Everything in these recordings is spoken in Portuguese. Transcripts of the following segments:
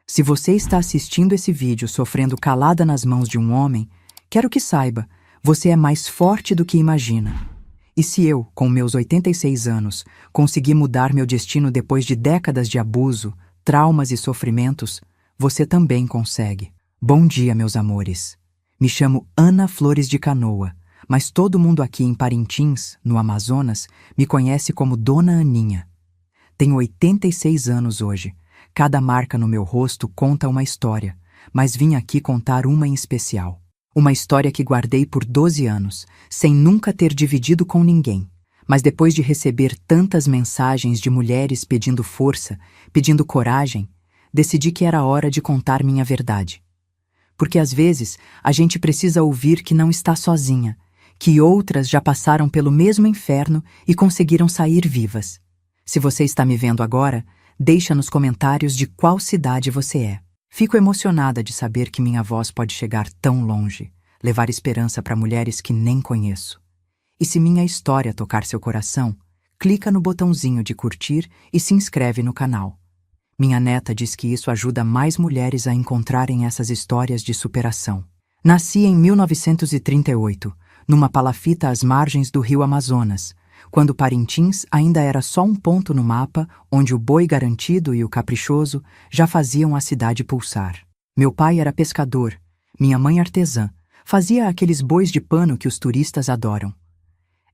Se você está assistindo esse vídeo sofrendo calada nas mãos de um homem, quero que saiba, você é mais forte do que imagina. E se eu, com meus 86 anos, consegui mudar meu destino depois de décadas de abuso, traumas e sofrimentos, você também consegue. Bom dia, meus amores. Me chamo Ana Flores de Canoa, mas todo mundo aqui em Parintins, no Amazonas, me conhece como Dona Aninha. Tenho 86 anos hoje. Cada marca no meu rosto conta uma história, mas vim aqui contar uma em especial. Uma história que guardei por 12 anos, sem nunca ter dividido com ninguém. Mas depois de receber tantas mensagens de mulheres pedindo força, pedindo coragem, decidi que era hora de contar minha verdade. Porque às vezes a gente precisa ouvir que não está sozinha, que outras já passaram pelo mesmo inferno e conseguiram sair vivas. Se você está me vendo agora, deixa nos comentários de qual cidade você é. Fico emocionada de saber que minha voz pode chegar tão longe, levar esperança para mulheres que nem conheço. E se minha história tocar seu coração, clica no botãozinho de curtir e se inscreve no canal. Minha neta diz que isso ajuda mais mulheres a encontrarem essas histórias de superação. Nasci em 1938, numa palafita às margens do rio Amazonas, quando Parintins ainda era só um ponto no mapa onde o boi garantido e o caprichoso já faziam a cidade pulsar. Meu pai era pescador, minha mãe artesã, fazia aqueles bois de pano que os turistas adoram.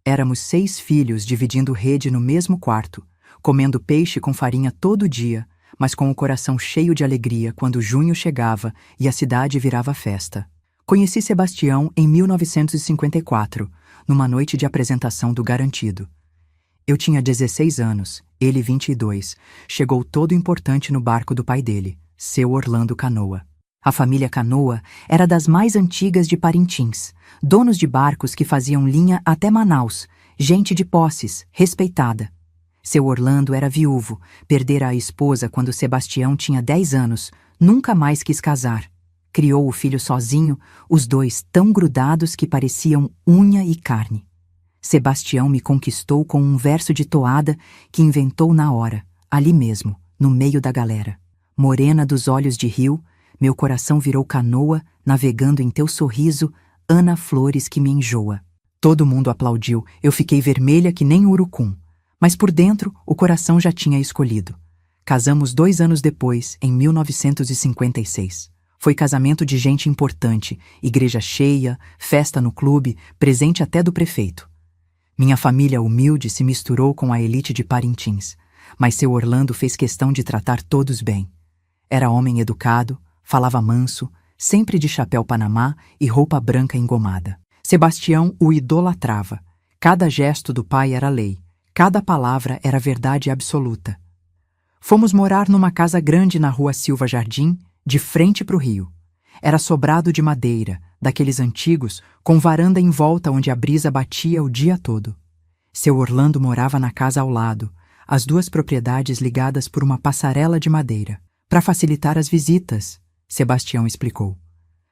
Éramos 6 filhos dividindo rede no mesmo quarto, comendo peixe com farinha todo dia, mas com o coração cheio de alegria quando junho chegava e a cidade virava festa. Conheci Sebastião em 1954, numa noite de apresentação do Garantido. Eu tinha 16 anos, ele 22. Chegou todo importante no barco do pai dele, seu Orlando Canoa. A família Canoa era das mais antigas de Parintins, donos de barcos que faziam linha até Manaus, gente de posses, respeitada. Seu Orlando era viúvo, perdera a esposa quando Sebastião tinha 10 anos, nunca mais quis casar. Criou o filho sozinho, os dois tão grudados que pareciam unha e carne. Sebastião me conquistou com um verso de toada que inventou na hora, ali mesmo, no meio da galera. Morena dos olhos de rio, meu coração virou canoa, navegando em teu sorriso, Ana Flores que me enjoa. Todo mundo aplaudiu, eu fiquei vermelha que nem urucum. Mas por dentro, o coração já tinha escolhido. Casamos 2 anos depois, em 1956. Foi casamento de gente importante, igreja cheia, festa no clube, presente até do prefeito. Minha família humilde se misturou com a elite de Parintins, mas seu Orlando fez questão de tratar todos bem. Era homem educado, falava manso, sempre de chapéu panamá e roupa branca engomada. Sebastião o idolatrava. Cada gesto do pai era lei, cada palavra era verdade absoluta. Fomos morar numa casa grande na rua Silva Jardim, de frente para o rio. Era sobrado de madeira, daqueles antigos, com varanda em volta onde a brisa batia o dia todo. Seu Orlando morava na casa ao lado, as 2 propriedades ligadas por uma passarela de madeira. Para facilitar as visitas, Sebastião explicou.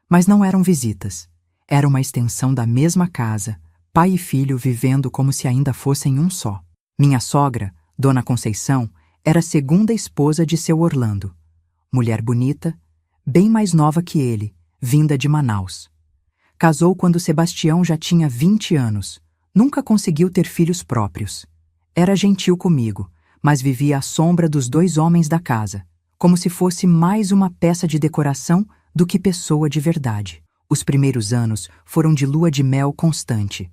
Mas não eram visitas. Era uma extensão da mesma casa, pai e filho vivendo como se ainda fossem um só. Minha sogra, Dona Conceição, era a segunda esposa de seu Orlando. Mulher bonita, bem mais nova que ele, vinda de Manaus. Casou quando Sebastião já tinha 20 anos. Nunca conseguiu ter filhos próprios. Era gentil comigo, mas vivia à sombra dos 2 homens da casa, como se fosse mais uma peça de decoração do que pessoa de verdade. Os primeiros anos foram de lua de mel constante.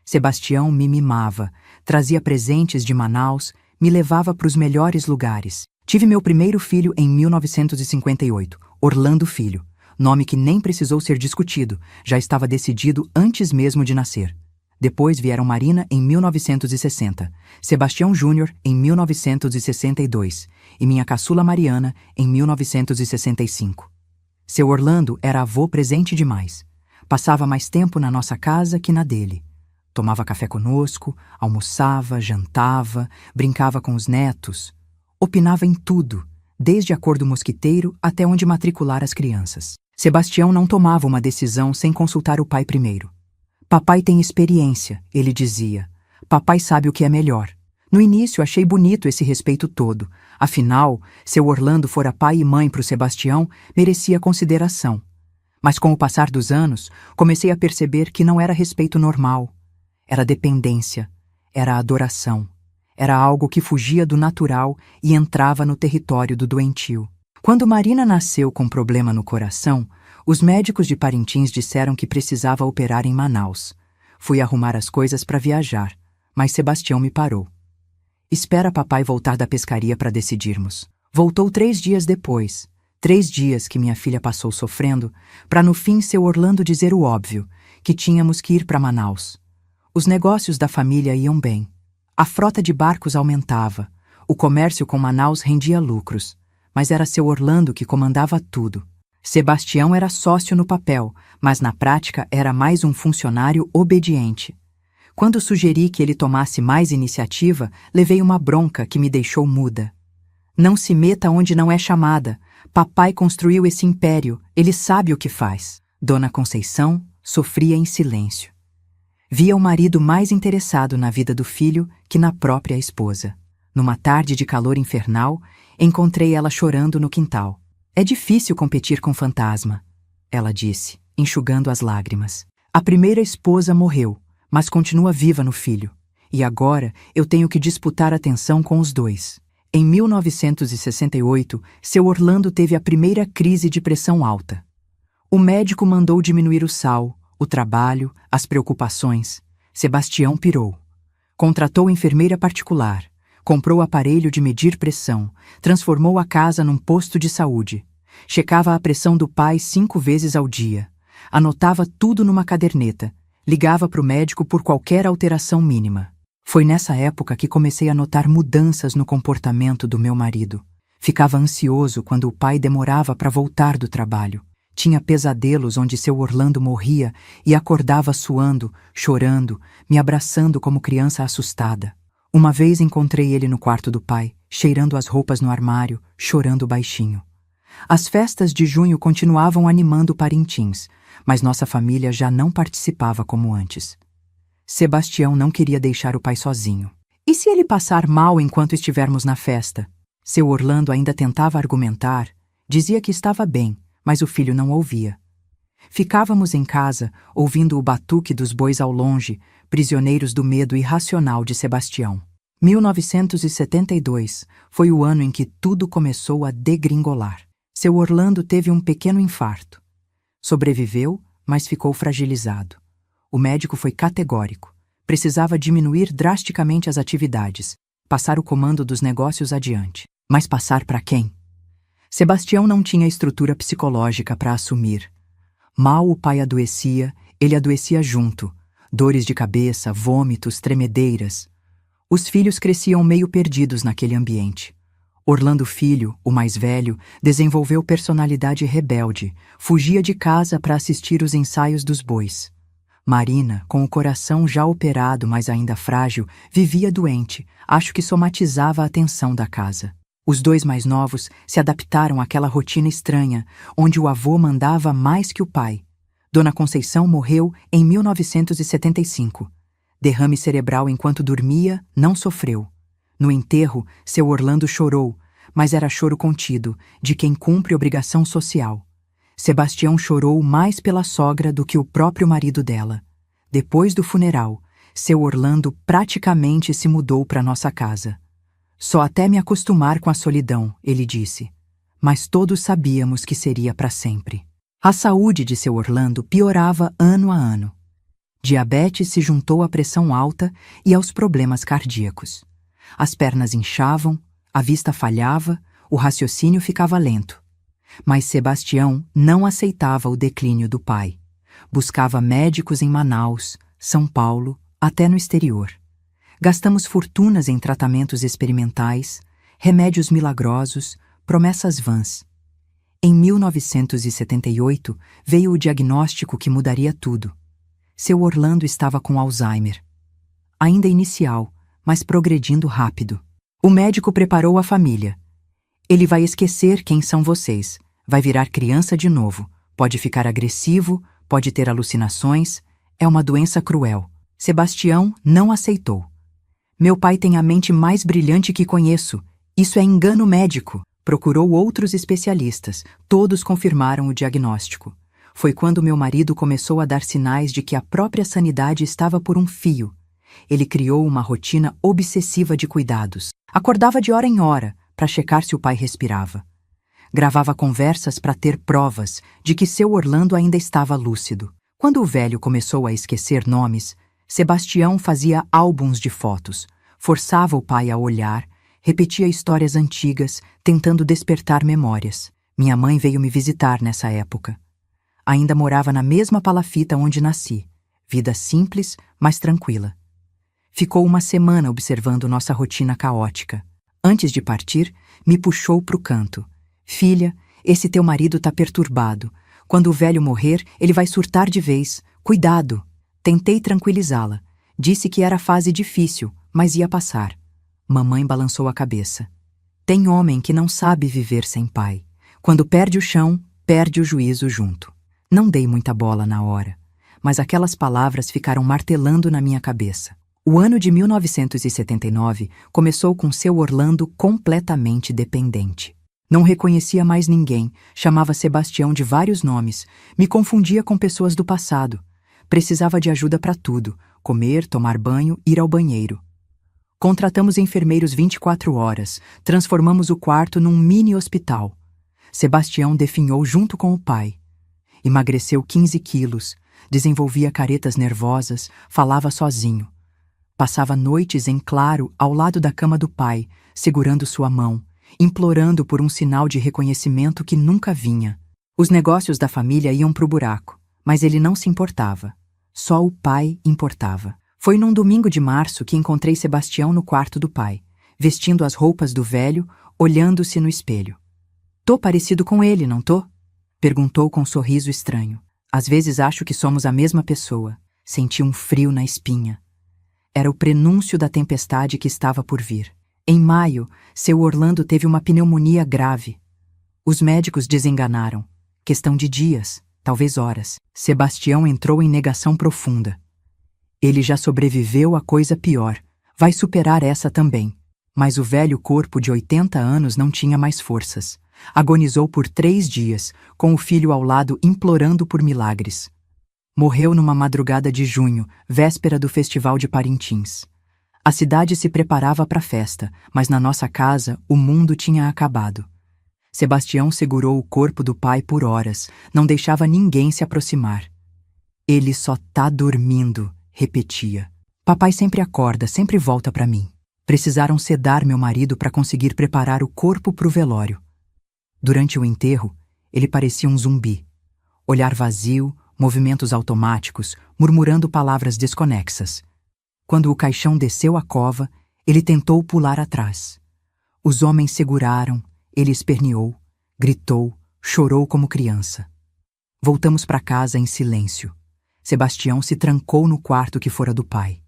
Sebastião me mimava, trazia presentes de Manaus, me levava para os melhores lugares. Tive meu primeiro filho em 1958, Orlando Filho, nome que nem precisou ser discutido, já estava decidido antes mesmo de nascer. Depois vieram Marina em 1960, Sebastião Júnior em 1962 e minha caçula Mariana em 1965. Seu Orlando era avô presente demais. Passava mais tempo na nossa casa que na dele. Tomava café conosco, almoçava, jantava, brincava com os netos. Opinava em tudo, desde a cor do mosquiteiro até onde matricular as crianças. Sebastião não tomava uma decisão sem consultar o pai primeiro. Papai tem experiência, ele dizia. Papai sabe o que é melhor. No início achei bonito esse respeito todo. Afinal, seu Orlando fora pai e mãe para o Sebastião, merecia consideração. Mas com o passar dos anos, comecei a perceber que não era respeito normal. Era dependência, era adoração. Era algo que fugia do natural e entrava no território do doentio. Quando Marina nasceu com problema no coração, os médicos de Parintins disseram que precisava operar em Manaus. Fui arrumar as coisas para viajar, mas Sebastião me parou. Espera papai voltar da pescaria para decidirmos. Voltou 3 dias depois. 3 dias que minha filha passou sofrendo, para no fim seu Orlando dizer o óbvio, que tínhamos que ir para Manaus. Os negócios da família iam bem. A frota de barcos aumentava. O comércio com Manaus rendia lucros. Mas era seu Orlando que comandava tudo. Sebastião era sócio no papel, mas na prática era mais um funcionário obediente. Quando sugeri que ele tomasse mais iniciativa, levei uma bronca que me deixou muda. Não se meta onde não é chamada. Papai construiu esse império, ele sabe o que faz. Dona Conceição sofria em silêncio. Via o marido mais interessado na vida do filho que na própria esposa. Numa tarde de calor infernal, encontrei ela chorando no quintal. É difícil competir com fantasma, ela disse, enxugando as lágrimas. A primeira esposa morreu, mas continua viva no filho. E agora eu tenho que disputar atenção com os dois. Em 1968, seu Orlando teve a primeira crise de pressão alta. O médico mandou diminuir o sal, o trabalho, as preocupações. Sebastião pirou. Contratou enfermeira particular, comprou aparelho de medir pressão, transformou a casa num posto de saúde. Checava a pressão do pai 5 vezes ao dia. Anotava tudo numa caderneta. Ligava para o médico por qualquer alteração mínima. Foi nessa época que comecei a notar mudanças no comportamento do meu marido. Ficava ansioso quando o pai demorava para voltar do trabalho. Tinha pesadelos onde seu Orlando morria e acordava suando, chorando, me abraçando como criança assustada. Uma vez encontrei ele no quarto do pai, cheirando as roupas no armário, chorando baixinho. As festas de junho continuavam animando Parintins, mas nossa família já não participava como antes. Sebastião não queria deixar o pai sozinho. E se ele passar mal enquanto estivermos na festa? Seu Orlando ainda tentava argumentar, dizia que estava bem, mas o filho não ouvia. Ficávamos em casa, ouvindo o batuque dos bois ao longe, prisioneiros do medo irracional de Sebastião. 1972 foi o ano em que tudo começou a degringolar. Seu Orlando teve um pequeno infarto. Sobreviveu, mas ficou fragilizado. O médico foi categórico. Precisava diminuir drasticamente as atividades, passar o comando dos negócios adiante. Mas passar para quem? Sebastião não tinha estrutura psicológica para assumir. Mal o pai adoecia, ele adoecia junto. Dores de cabeça, vômitos, tremedeiras. Os filhos cresciam meio perdidos naquele ambiente. Orlando Filho, o mais velho, desenvolveu personalidade rebelde, fugia de casa para assistir os ensaios dos bois. Marina, com o coração já operado, mas ainda frágil, vivia doente, acho que somatizava a tensão da casa. Os 2 mais novos se adaptaram àquela rotina estranha, onde o avô mandava mais que o pai. Dona Conceição morreu em 1975. Derrame cerebral enquanto dormia, não sofreu. No enterro, seu Orlando chorou, mas era choro contido, de quem cumpre obrigação social. Sebastião chorou mais pela sogra do que o próprio marido dela. Depois do funeral, seu Orlando praticamente se mudou para nossa casa. Só até me acostumar com a solidão, ele disse. Mas todos sabíamos que seria para sempre. A saúde de seu Orlando piorava ano a ano. Diabetes se juntou à pressão alta e aos problemas cardíacos. As pernas inchavam, a vista falhava, o raciocínio ficava lento. Mas Sebastião não aceitava o declínio do pai. Buscava médicos em Manaus, São Paulo, até no exterior. Gastamos fortunas em tratamentos experimentais, remédios milagrosos, promessas vãs. Em 1978, veio o diagnóstico que mudaria tudo. Seu Orlando estava com Alzheimer. Ainda inicial, mas progredindo rápido. O médico preparou a família. Ele vai esquecer quem são vocês, vai virar criança de novo, pode ficar agressivo, pode ter alucinações, é uma doença cruel. Sebastião não aceitou. Meu pai tem a mente mais brilhante que conheço. Isso é engano médico. Procurou outros especialistas. Todos confirmaram o diagnóstico. Foi quando meu marido começou a dar sinais de que a própria sanidade estava por um fio. Ele criou uma rotina obsessiva de cuidados. Acordava de hora em hora para checar se o pai respirava. Gravava conversas para ter provas de que seu Orlando ainda estava lúcido. Quando o velho começou a esquecer nomes, Sebastião fazia álbuns de fotos, forçava o pai a olhar, repetia histórias antigas, tentando despertar memórias. Minha mãe veio me visitar nessa época. Ainda morava na mesma palafita onde nasci. Vida simples, mas tranquila. Ficou uma semana observando nossa rotina caótica. Antes de partir, me puxou pro canto. Filha, esse teu marido tá perturbado. Quando o velho morrer, ele vai surtar de vez. Cuidado! Tentei tranquilizá-la. Disse que era fase difícil, mas ia passar. Mamãe balançou a cabeça. Tem homem que não sabe viver sem pai. Quando perde o chão, perde o juízo junto. Não dei muita bola na hora, mas aquelas palavras ficaram martelando na minha cabeça. O ano de 1979 começou com seu Orlando completamente dependente. Não reconhecia mais ninguém, chamava Sebastião de vários nomes, me confundia com pessoas do passado. Precisava de ajuda para tudo, comer, tomar banho, ir ao banheiro. Contratamos enfermeiros 24 horas, transformamos o quarto num mini hospital. Sebastião definhou junto com o pai. Emagreceu 15 quilos, desenvolvia caretas nervosas, falava sozinho. Passava noites em claro ao lado da cama do pai, segurando sua mão, implorando por um sinal de reconhecimento que nunca vinha. Os negócios da família iam pro buraco, mas ele não se importava. Só o pai importava. Foi num domingo de março que encontrei Sebastião no quarto do pai, vestindo as roupas do velho, olhando-se no espelho. Tô parecido com ele, não tô? Perguntou com um sorriso estranho. Às vezes acho que somos a mesma pessoa. Senti um frio na espinha. Era o prenúncio da tempestade que estava por vir. Em maio, seu Orlando teve uma pneumonia grave. Os médicos desenganaram. Questão de dias, talvez horas. Sebastião entrou em negação profunda. Ele já sobreviveu a coisa pior. Vai superar essa também. Mas o velho corpo de 80 anos não tinha mais forças. Agonizou por 3 dias, com o filho ao lado implorando por milagres. Morreu numa madrugada de junho, véspera do Festival de Parintins. A cidade se preparava para a festa, mas na nossa casa o mundo tinha acabado. Sebastião segurou o corpo do pai por horas, não deixava ninguém se aproximar. Ele só tá dormindo, repetia. Papai sempre acorda, sempre volta para mim. Precisaram sedar meu marido para conseguir preparar o corpo para o velório. Durante o enterro, ele parecia um zumbi. Olhar vazio, movimentos automáticos, murmurando palavras desconexas. Quando o caixão desceu a cova, ele tentou pular atrás. Os homens seguraram, ele esperneou, gritou, chorou como criança. Voltamos para casa em silêncio. Sebastião se trancou no quarto que fora do pai.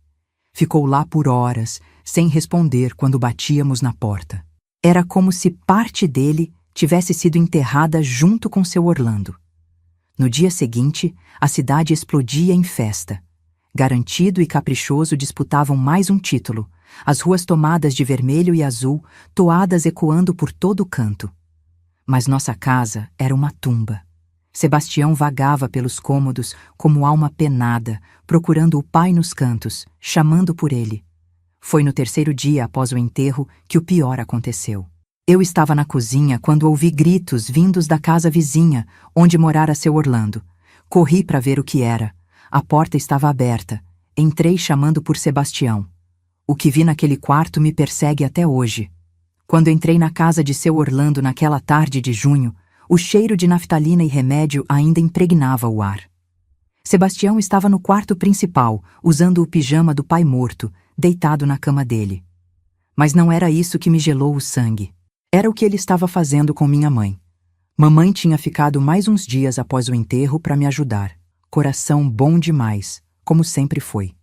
Ficou lá por horas, sem responder quando batíamos na porta. Era como se parte dele tivesse sido enterrada junto com seu Orlando. No dia seguinte, a cidade explodia em festa. Garantido e Caprichoso disputavam mais um título, as ruas tomadas de vermelho e azul, toadas ecoando por todo o canto. Mas nossa casa era uma tumba. Sebastião vagava pelos cômodos como alma penada, procurando o pai nos cantos, chamando por ele. Foi no 3º dia após o enterro que o pior aconteceu. Eu estava na cozinha quando ouvi gritos vindos da casa vizinha, onde morara seu Orlando. Corri para ver o que era. A porta estava aberta. Entrei chamando por Sebastião. O que vi naquele quarto me persegue até hoje. Quando entrei na casa de seu Orlando naquela tarde de junho, o cheiro de naftalina e remédio ainda impregnava o ar. Sebastião estava no quarto principal, usando o pijama do pai morto, deitado na cama dele. Mas não era isso que me gelou o sangue. Era o que ele estava fazendo com minha mãe. Mamãe tinha ficado mais uns dias após o enterro para me ajudar. Coração bom demais, como sempre foi.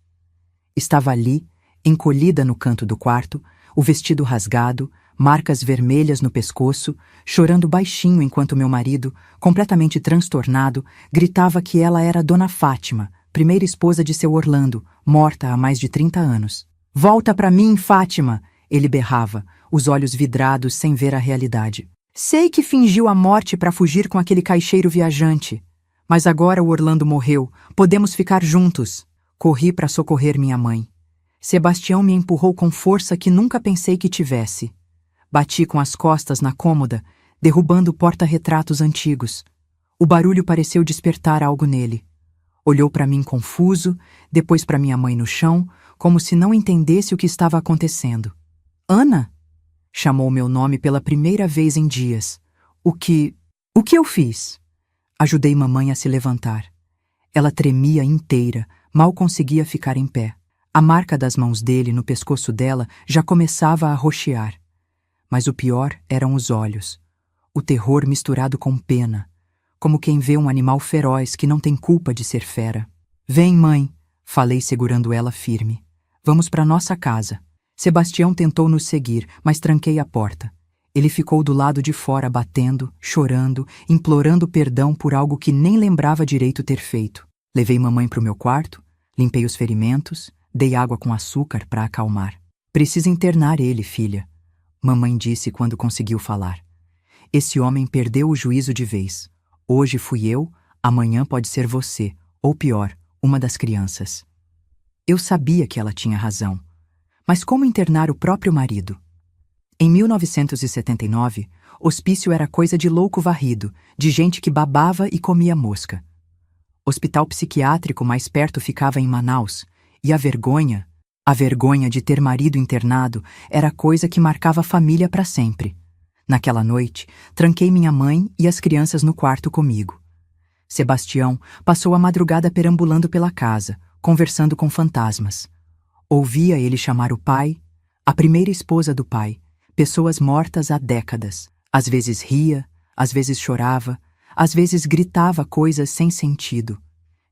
Estava ali, encolhida no canto do quarto, o vestido rasgado, marcas vermelhas no pescoço, chorando baixinho enquanto meu marido, completamente transtornado, gritava que ela era Dona Fátima, primeira esposa de seu Orlando, morta há mais de 30 anos. Volta pra mim, Fátima! Ele berrava, os olhos vidrados sem ver a realidade. Sei que fingiu a morte para fugir com aquele caixeiro viajante. Mas agora o Orlando morreu. Podemos ficar juntos. Corri para socorrer minha mãe. Sebastião me empurrou com força que nunca pensei que tivesse. Bati com as costas na cômoda, derrubando porta-retratos antigos. O barulho pareceu despertar algo nele. Olhou para mim confuso, depois para minha mãe no chão, como se não entendesse o que estava acontecendo. Ana? Chamou meu nome pela primeira vez em dias. O que eu fiz? Ajudei mamãe a se levantar. Ela tremia inteira, mal conseguia ficar em pé. A marca das mãos dele no pescoço dela já começava a roxear. Mas o pior eram os olhos. O terror misturado com pena, como quem vê um animal feroz que não tem culpa de ser fera. Vem, mãe, falei segurando ela firme. Vamos para nossa casa. Sebastião tentou nos seguir, mas tranquei a porta. Ele ficou do lado de fora batendo, chorando, implorando perdão por algo que nem lembrava direito ter feito. Levei mamãe para o meu quarto, limpei os ferimentos, dei água com açúcar para acalmar. Precisa internar ele, filha, mamãe disse quando conseguiu falar. Esse homem perdeu o juízo de vez. Hoje fui eu, amanhã pode ser você, ou pior, uma das crianças. Eu sabia que ela tinha razão. Mas como internar o próprio marido? Em 1979, hospício era coisa de louco varrido, de gente que babava e comia mosca. Hospital psiquiátrico mais perto ficava em Manaus, e a vergonha de ter marido internado era coisa que marcava a família para sempre. Naquela noite, tranquei minha mãe e as crianças no quarto comigo. Sebastião passou a madrugada perambulando pela casa, conversando com fantasmas. Ouvia ele chamar o pai, a primeira esposa do pai, pessoas mortas há décadas. Às vezes ria, às vezes chorava, às vezes gritava coisas sem sentido.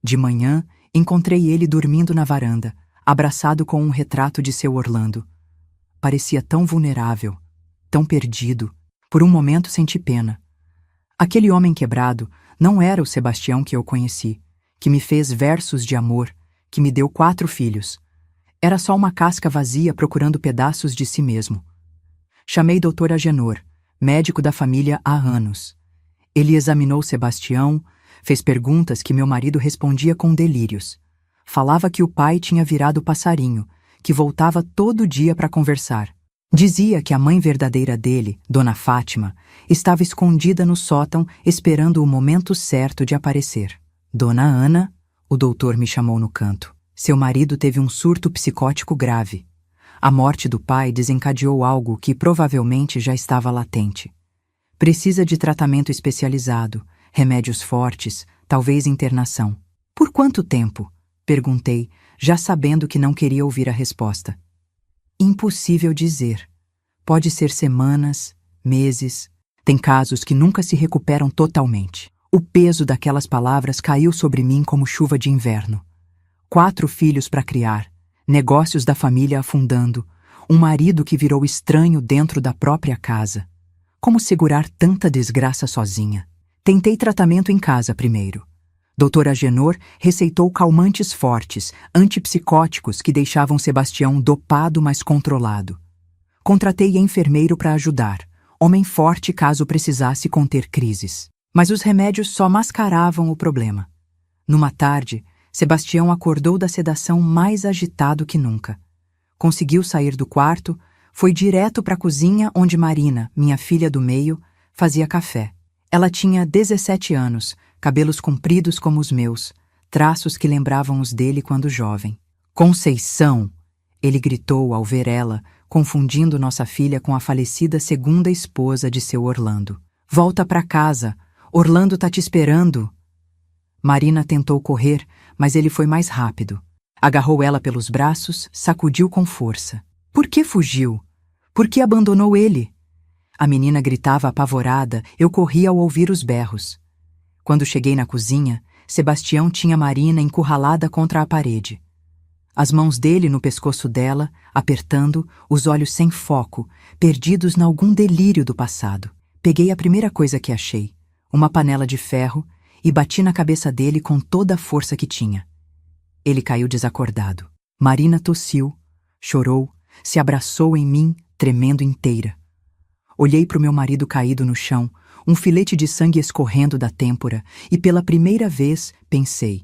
De manhã, encontrei ele dormindo na varanda, abraçado com um retrato de seu Orlando. Parecia tão vulnerável, tão perdido. Por um momento senti pena. Aquele homem quebrado não era o Sebastião que eu conheci, que me fez versos de amor, que me deu 4 filhos. Era só uma casca vazia procurando pedaços de si mesmo. Chamei Dr. Agenor, médico da família há anos. Ele examinou Sebastião, fez perguntas que meu marido respondia com delírios. Falava que o pai tinha virado passarinho, que voltava todo dia para conversar. Dizia que a mãe verdadeira dele, Dona Fátima, estava escondida no sótão esperando o momento certo de aparecer. Dona Ana, o doutor me chamou no canto. Seu marido teve um surto psicótico grave. A morte do pai desencadeou algo que provavelmente já estava latente. Precisa de tratamento especializado, remédios fortes, talvez internação. Por quanto tempo? Perguntei, já sabendo que não queria ouvir a resposta. Impossível dizer. Pode ser semanas, meses. Tem casos que nunca se recuperam totalmente. O peso daquelas palavras caiu sobre mim como chuva de inverno. 4 filhos para criar, negócios da família afundando, um marido que virou estranho dentro da própria casa. Como segurar tanta desgraça sozinha? Tentei tratamento em casa primeiro. Dr. Agenor receitou calmantes fortes, antipsicóticos que deixavam Sebastião dopado, mas controlado. Contratei enfermeiro para ajudar, homem forte caso precisasse conter crises. Mas os remédios só mascaravam o problema. Numa tarde, Sebastião acordou da sedação mais agitado que nunca. Conseguiu sair do quarto, foi direto para a cozinha onde Marina, minha filha do meio, fazia café. Ela tinha 17 anos, cabelos compridos como os meus, traços que lembravam os dele quando jovem. Conceição! Ele gritou ao ver ela, confundindo nossa filha com a falecida segunda esposa de seu Orlando. Volta para casa! Orlando tá te esperando! Marina tentou correr, mas ele foi mais rápido. Agarrou ela pelos braços, sacudiu com força. Por que fugiu? Por que abandonou ele? A menina gritava apavorada, eu corria ao ouvir os berros. Quando cheguei na cozinha, Sebastião tinha Marina encurralada contra a parede. As mãos dele no pescoço dela, apertando, os olhos sem foco, perdidos em algum delírio do passado. Peguei a primeira coisa que achei, uma panela de ferro, e bati na cabeça dele com toda a força que tinha. Ele caiu desacordado. Marina tossiu, Chorou, se abraçou em mim, tremendo inteira. Olhei para o meu marido caído no chão, um filete de sangue escorrendo da têmpora, e pela primeira vez pensei,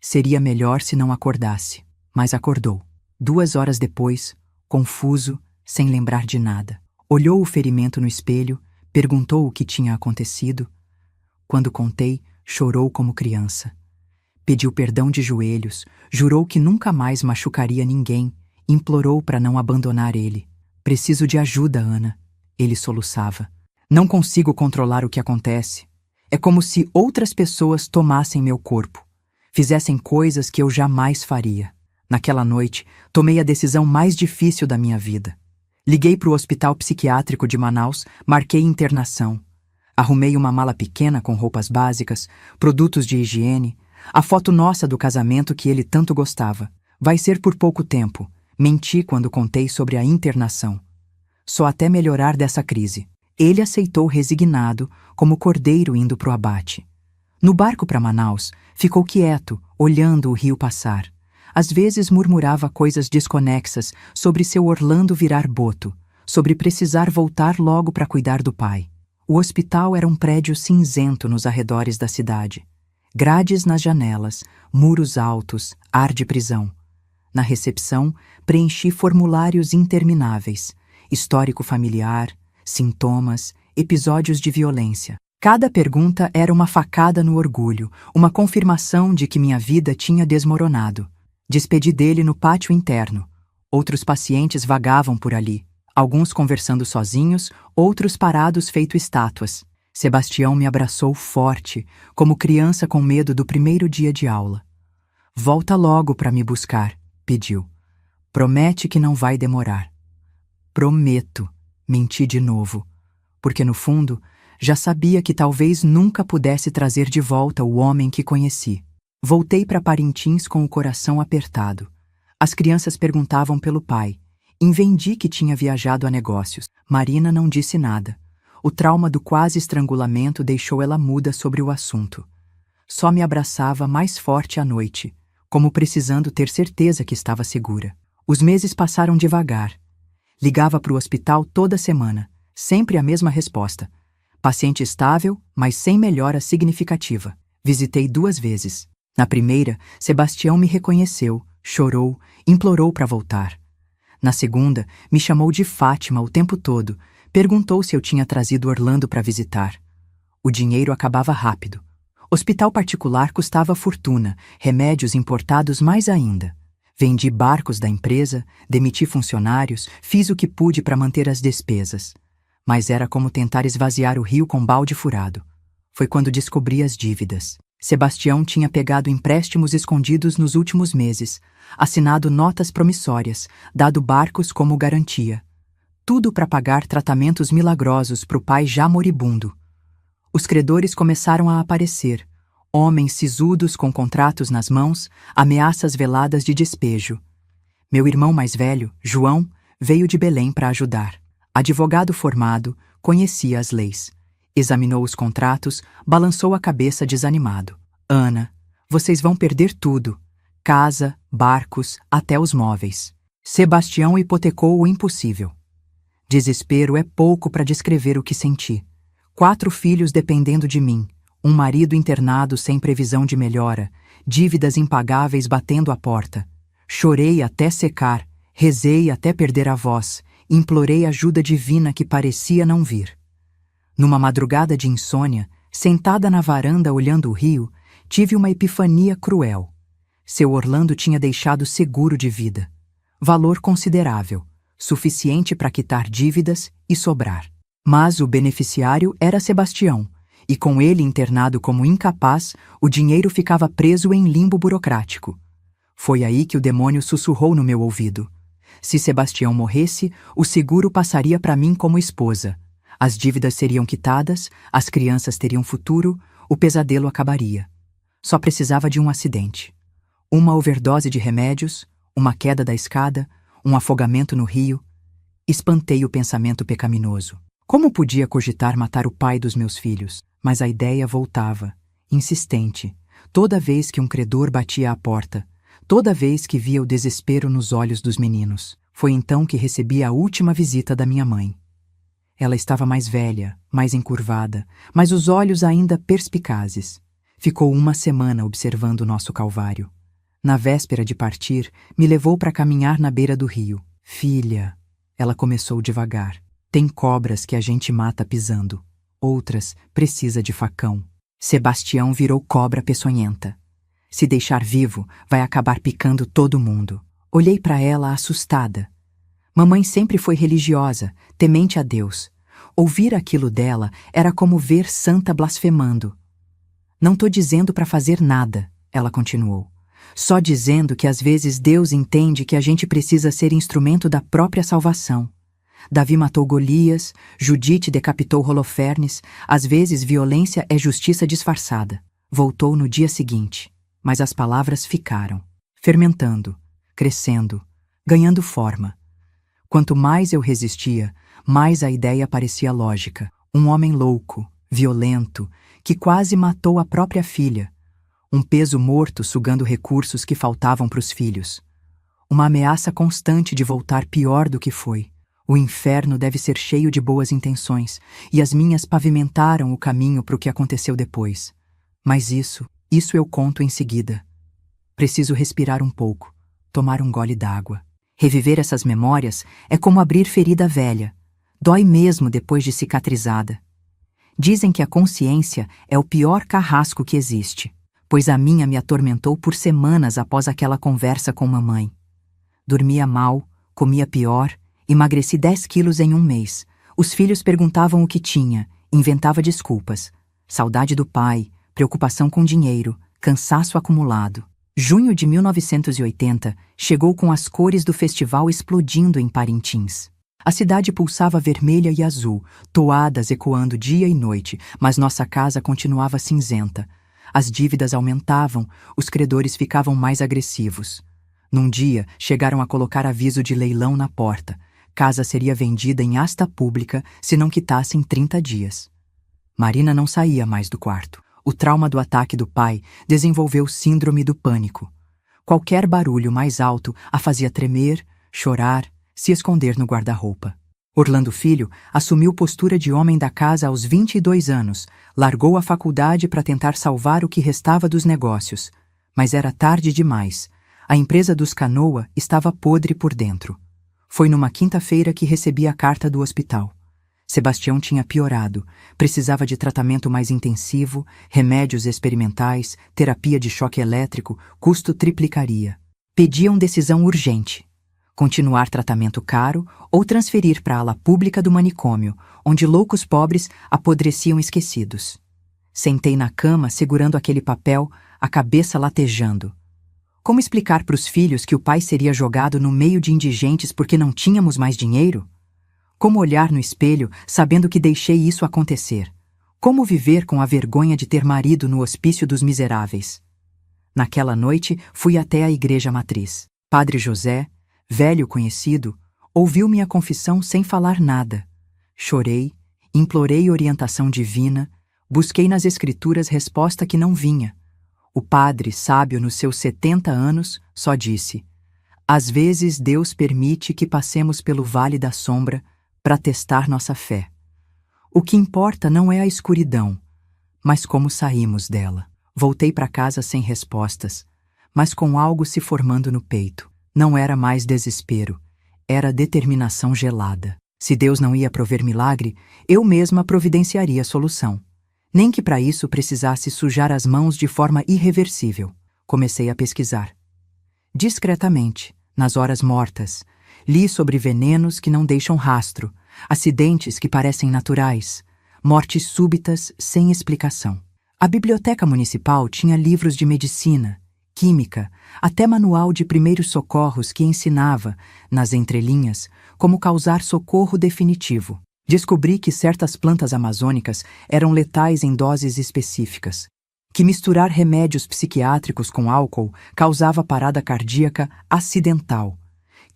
seria melhor se não acordasse, mas acordou. 2 horas depois, confuso, sem lembrar de nada. Olhou o ferimento no espelho, perguntou o que tinha acontecido. Quando contei, chorou como criança. Pediu perdão de joelhos, jurou que nunca mais machucaria ninguém, implorou para não abandonar ele. Preciso de ajuda, Ana. Ele soluçava. Não consigo controlar o que acontece. É como se outras pessoas tomassem meu corpo, fizessem coisas que eu jamais faria. Naquela noite, tomei a decisão mais difícil da minha vida. Liguei para o Hospital Psiquiátrico de Manaus, marquei internação. Arrumei uma mala pequena com roupas básicas, produtos de higiene, a foto nossa do casamento que ele tanto gostava. Vai ser por pouco tempo. Menti quando contei sobre a internação. Só até melhorar dessa crise. Ele aceitou resignado, como cordeiro indo pro abate. No barco para Manaus, ficou quieto, olhando o rio passar. Às vezes murmurava coisas desconexas sobre seu Orlando virar boto, sobre precisar voltar logo para cuidar do pai. O hospital era um prédio cinzento nos arredores da cidade. Grades nas janelas, muros altos, ar de prisão. Na recepção, preenchi formulários intermináveis, histórico familiar, sintomas, episódios de violência. Cada pergunta era uma facada no orgulho, uma confirmação de que minha vida tinha desmoronado. Despedi dele no pátio interno. Outros pacientes vagavam por ali, alguns conversando sozinhos, outros parados feito estátuas. Sebastião me abraçou forte, como criança com medo do primeiro dia de aula. Volta logo para me buscar, pediu. Promete que não vai demorar. Prometo, menti de novo, porque no fundo já sabia que talvez nunca pudesse trazer de volta o homem que conheci. Voltei para Parintins com o coração apertado. As crianças perguntavam pelo pai. Invendi que tinha viajado a negócios. Marina não disse nada. O trauma do quase estrangulamento deixou ela muda sobre o assunto. Só me abraçava mais forte à noite, como precisando ter certeza que estava segura. Os meses passaram devagar. Ligava para o hospital toda semana, sempre a mesma resposta. Paciente estável, mas sem melhora significativa. Visitei 2 vezes. Na primeira, Sebastião me reconheceu, chorou, implorou para voltar. Na segunda, me chamou de Fátima o tempo todo, perguntou se eu tinha trazido Orlando para visitar. O dinheiro acabava rápido. Hospital particular custava fortuna, remédios importados mais ainda. Vendi barcos da empresa, demiti funcionários, fiz o que pude para manter as despesas. Mas era como tentar esvaziar o rio com balde furado. Foi quando descobri as dívidas. Sebastião tinha pegado empréstimos escondidos nos últimos meses, assinado notas promissórias, dado barcos como garantia. Tudo para pagar tratamentos milagrosos para o pai já moribundo. Os credores começaram a aparecer, homens sisudos com contratos nas mãos, ameaças veladas de despejo. Meu irmão mais velho, João, veio de Belém para ajudar. Advogado formado, conhecia as leis. Examinou os contratos, balançou a cabeça desanimado. Ana, vocês vão perder tudo. Casa, barcos, até os móveis. Sebastião hipotecou o impossível. Desespero é pouco para descrever o que senti. 4 filhos dependendo de mim, um marido internado sem previsão de melhora, dívidas impagáveis batendo à porta. Chorei até secar, rezei até perder a voz, implorei ajuda divina que parecia não vir. Numa madrugada de insônia, sentada na varanda olhando o rio, tive uma epifania cruel. Seu Orlando tinha deixado seguro de vida. Valor considerável, suficiente para quitar dívidas e sobrar. Mas o beneficiário era Sebastião, e com ele internado como incapaz, o dinheiro ficava preso em limbo burocrático. Foi aí que o demônio sussurrou no meu ouvido. Se Sebastião morresse, o seguro passaria para mim como esposa. As dívidas seriam quitadas, as crianças teriam futuro, o pesadelo acabaria. Só precisava de um acidente. Uma overdose de remédios, uma queda da escada, um afogamento no rio. Espantei o pensamento pecaminoso. Como podia cogitar matar o pai dos meus filhos? Mas a ideia voltava, insistente, toda vez que um credor batia à porta, toda vez que via o desespero nos olhos dos meninos. Foi então que recebi a última visita da minha mãe. Ela estava mais velha, mais encurvada, mas os olhos ainda perspicazes. Ficou uma semana observando o nosso calvário. Na véspera de partir, me levou para caminhar na beira do rio. Filha, ela começou devagar. Tem cobras que a gente mata pisando. Outras precisa de facão. Sebastião virou cobra peçonhenta. Se deixar vivo, vai acabar picando todo mundo. Olhei para ela assustada. Mamãe sempre foi religiosa, temente a Deus. Ouvir aquilo dela era como ver santa blasfemando. Não tô dizendo para fazer nada, ela continuou. Só dizendo que às vezes Deus entende que a gente precisa ser instrumento da própria salvação. Davi matou Golias, Judite decapitou Holofernes, às vezes violência é justiça disfarçada. Voltou no dia seguinte, mas as palavras ficaram, fermentando, crescendo, ganhando forma. Quanto mais eu resistia, mais a ideia parecia lógica. Um homem louco, violento, que quase matou a própria filha. Um peso morto sugando recursos que faltavam para os filhos. Uma ameaça constante de voltar pior do que foi. O inferno deve ser cheio de boas intenções, e as minhas pavimentaram o caminho para o que aconteceu depois. Mas isso eu conto em seguida. Preciso respirar um pouco, tomar um gole d'água. Reviver essas memórias é como abrir ferida velha. Dói mesmo depois de cicatrizada. Dizem que a consciência é o pior carrasco que existe, pois a minha me atormentou por semanas após aquela conversa com mamãe. Dormia mal, comia pior, emagreci 10 quilos em um mês. Os filhos perguntavam o que tinha, inventava desculpas. Saudade do pai, preocupação com dinheiro, cansaço acumulado. Junho de 1980 chegou com as cores do festival explodindo em Parintins. A cidade pulsava vermelha e azul, toadas ecoando dia e noite, mas nossa casa continuava cinzenta. As dívidas aumentavam, os credores ficavam mais agressivos. Num dia, chegaram a colocar aviso de leilão na porta. Casa seria vendida em asta pública se não quitassem 30 dias. Marina não saía mais do quarto. O trauma do ataque do pai desenvolveu síndrome do pânico. Qualquer barulho mais alto a fazia tremer, chorar, se esconder no guarda-roupa. Orlando Filho assumiu postura de homem da casa aos 22 anos, largou a faculdade para tentar salvar o que restava dos negócios. Mas era tarde demais. A empresa dos Canoa estava podre por dentro. Foi numa quinta-feira que recebi a carta do hospital. Sebastião tinha piorado, precisava de tratamento mais intensivo, remédios experimentais, terapia de choque elétrico, custo triplicaria. Pediam decisão urgente. Continuar tratamento caro ou transferir para a ala pública do manicômio, onde loucos pobres apodreciam esquecidos. Sentei na cama segurando aquele papel, a cabeça latejando. Como explicar para os filhos que o pai seria jogado no meio de indigentes porque não tínhamos mais dinheiro? Como olhar no espelho sabendo que deixei isso acontecer? Como viver com a vergonha de ter marido no hospício dos miseráveis? Naquela noite, fui até a igreja matriz. Padre José, velho conhecido, ouviu minha confissão sem falar nada. Chorei, implorei orientação divina, busquei nas escrituras resposta que não vinha. O padre, sábio nos seus 70 anos, só disse: às vezes Deus permite que passemos pelo vale da sombra para testar nossa fé. O que importa não é a escuridão, mas como saímos dela. Voltei para casa sem respostas, mas com algo se formando no peito. Não era mais desespero, era determinação gelada. Se Deus não ia prover milagre, eu mesma providenciaria a solução. Nem que para isso precisasse sujar as mãos de forma irreversível. Comecei a pesquisar. Discretamente, nas horas mortas, li sobre venenos que não deixam rastro, acidentes que parecem naturais, mortes súbitas sem explicação. A biblioteca municipal tinha livros de medicina, química, até manual de primeiros socorros que ensinava, nas entrelinhas, como causar socorro definitivo. Descobri que certas plantas amazônicas eram letais em doses específicas, que misturar remédios psiquiátricos com álcool causava parada cardíaca acidental,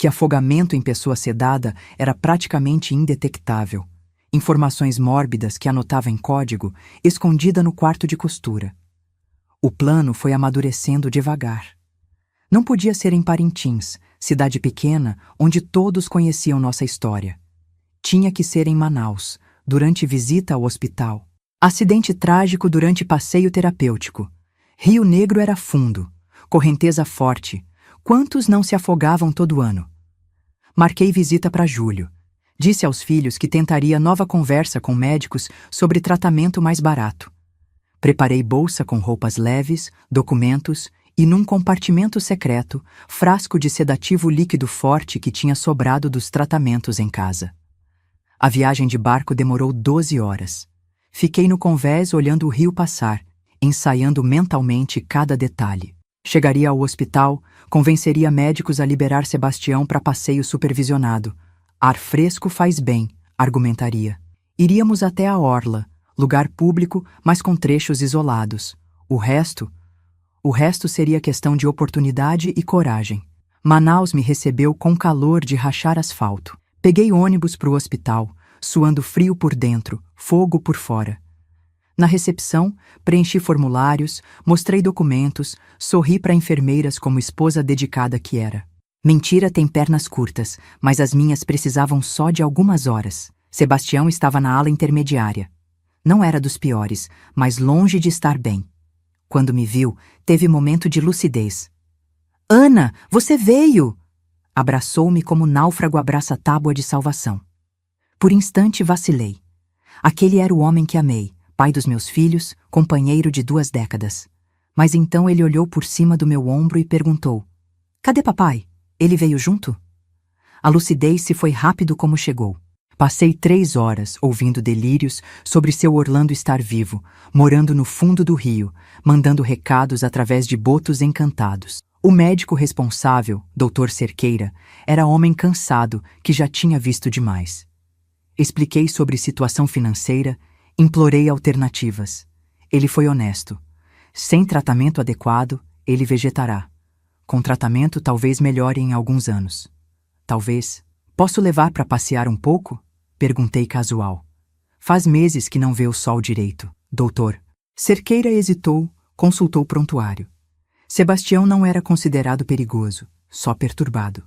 que afogamento em pessoa sedada era praticamente indetectável, informações mórbidas que anotava em código, escondida no quarto de costura. O plano foi amadurecendo devagar. Não podia ser em Parintins, cidade pequena onde todos conheciam nossa história. Tinha que ser em Manaus, durante visita ao hospital. Acidente trágico durante passeio terapêutico. Rio Negro era fundo, correnteza forte. Quantos não se afogavam todo ano? Marquei visita para julho. Disse aos filhos que tentaria nova conversa com médicos sobre tratamento mais barato. Preparei bolsa com roupas leves, documentos e, num compartimento secreto, frasco de sedativo líquido forte que tinha sobrado dos tratamentos em casa. A viagem de barco demorou 12 horas. Fiquei no convés olhando o rio passar, ensaiando mentalmente cada detalhe. Chegaria ao hospital, convenceria médicos a liberar Sebastião para passeio supervisionado. Ar fresco faz bem, argumentaria. Iríamos até a orla, lugar público, mas com trechos isolados. O resto seria questão de oportunidade e coragem. Manaus me recebeu com calor de rachar asfalto. Peguei ônibus para o hospital, suando frio por dentro, fogo por fora. Na recepção, preenchi formulários, mostrei documentos, sorri para enfermeiras como esposa dedicada que era. Mentira tem pernas curtas, mas as minhas precisavam só de algumas horas. Sebastião estava na ala intermediária. Não era dos piores, mas longe de estar bem. Quando me viu, teve momento de lucidez. "Ana, você veio!" Abraçou-me como náufrago abraça tábua de salvação. Por instante vacilei. Aquele era o homem que amei, pai dos meus filhos, companheiro de 2 décadas. Mas então ele olhou por cima do meu ombro e perguntou: "Cadê papai? Ele veio junto?" A lucidez se foi rápido como chegou. Passei 3 horas ouvindo delírios sobre seu Orlando estar vivo, morando no fundo do rio, mandando recados através de botos encantados. O médico responsável, Dr. Cerqueira, era homem cansado que já tinha visto demais. Expliquei sobre situação financeira, implorei alternativas. Ele foi honesto. Sem tratamento adequado, ele vegetará. Com tratamento, talvez melhore em alguns anos. Talvez. "Posso levar para passear um pouco?" Perguntei casual. "Faz meses que não vê o sol direito, doutor." Cerqueira hesitou, consultou o prontuário. Sebastião não era considerado perigoso, só perturbado.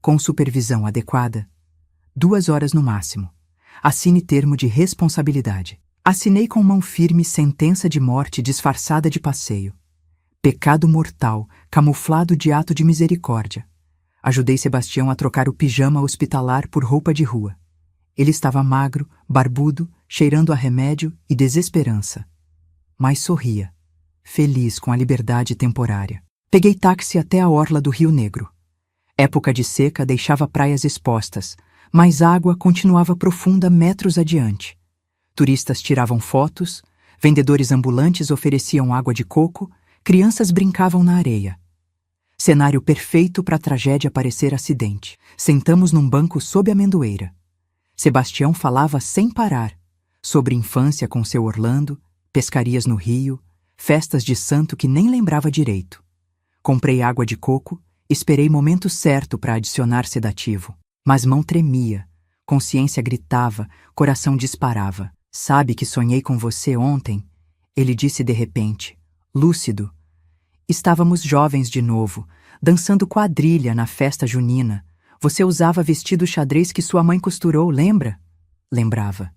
Com supervisão adequada, 2 horas no máximo. Assine termo de responsabilidade. Assinei com mão firme sentença de morte disfarçada de passeio. Pecado mortal, camuflado de ato de misericórdia. Ajudei Sebastião a trocar o pijama hospitalar por roupa de rua. Ele estava magro, barbudo, cheirando a remédio e desesperança. Mas sorria, feliz com a liberdade temporária. Peguei táxi até a orla do Rio Negro. Época de seca deixava praias expostas, mas a água continuava profunda metros adiante. Turistas tiravam fotos, vendedores ambulantes ofereciam água de coco, crianças brincavam na areia. Cenário perfeito para a tragédia parecer acidente. Sentamos num banco sob a amendoeira. Sebastião falava sem parar, sobre infância com seu Orlando, pescarias no rio, festas de santo que nem lembrava direito. Comprei água de coco, esperei momento certo para adicionar sedativo, mas mão tremia, consciência gritava, coração disparava. "Sabe que sonhei com você ontem?" Ele disse de repente, lúcido. Estávamos jovens de novo, dançando quadrilha na festa junina. Você usava vestido xadrez que sua mãe costurou, lembra? Lembrava.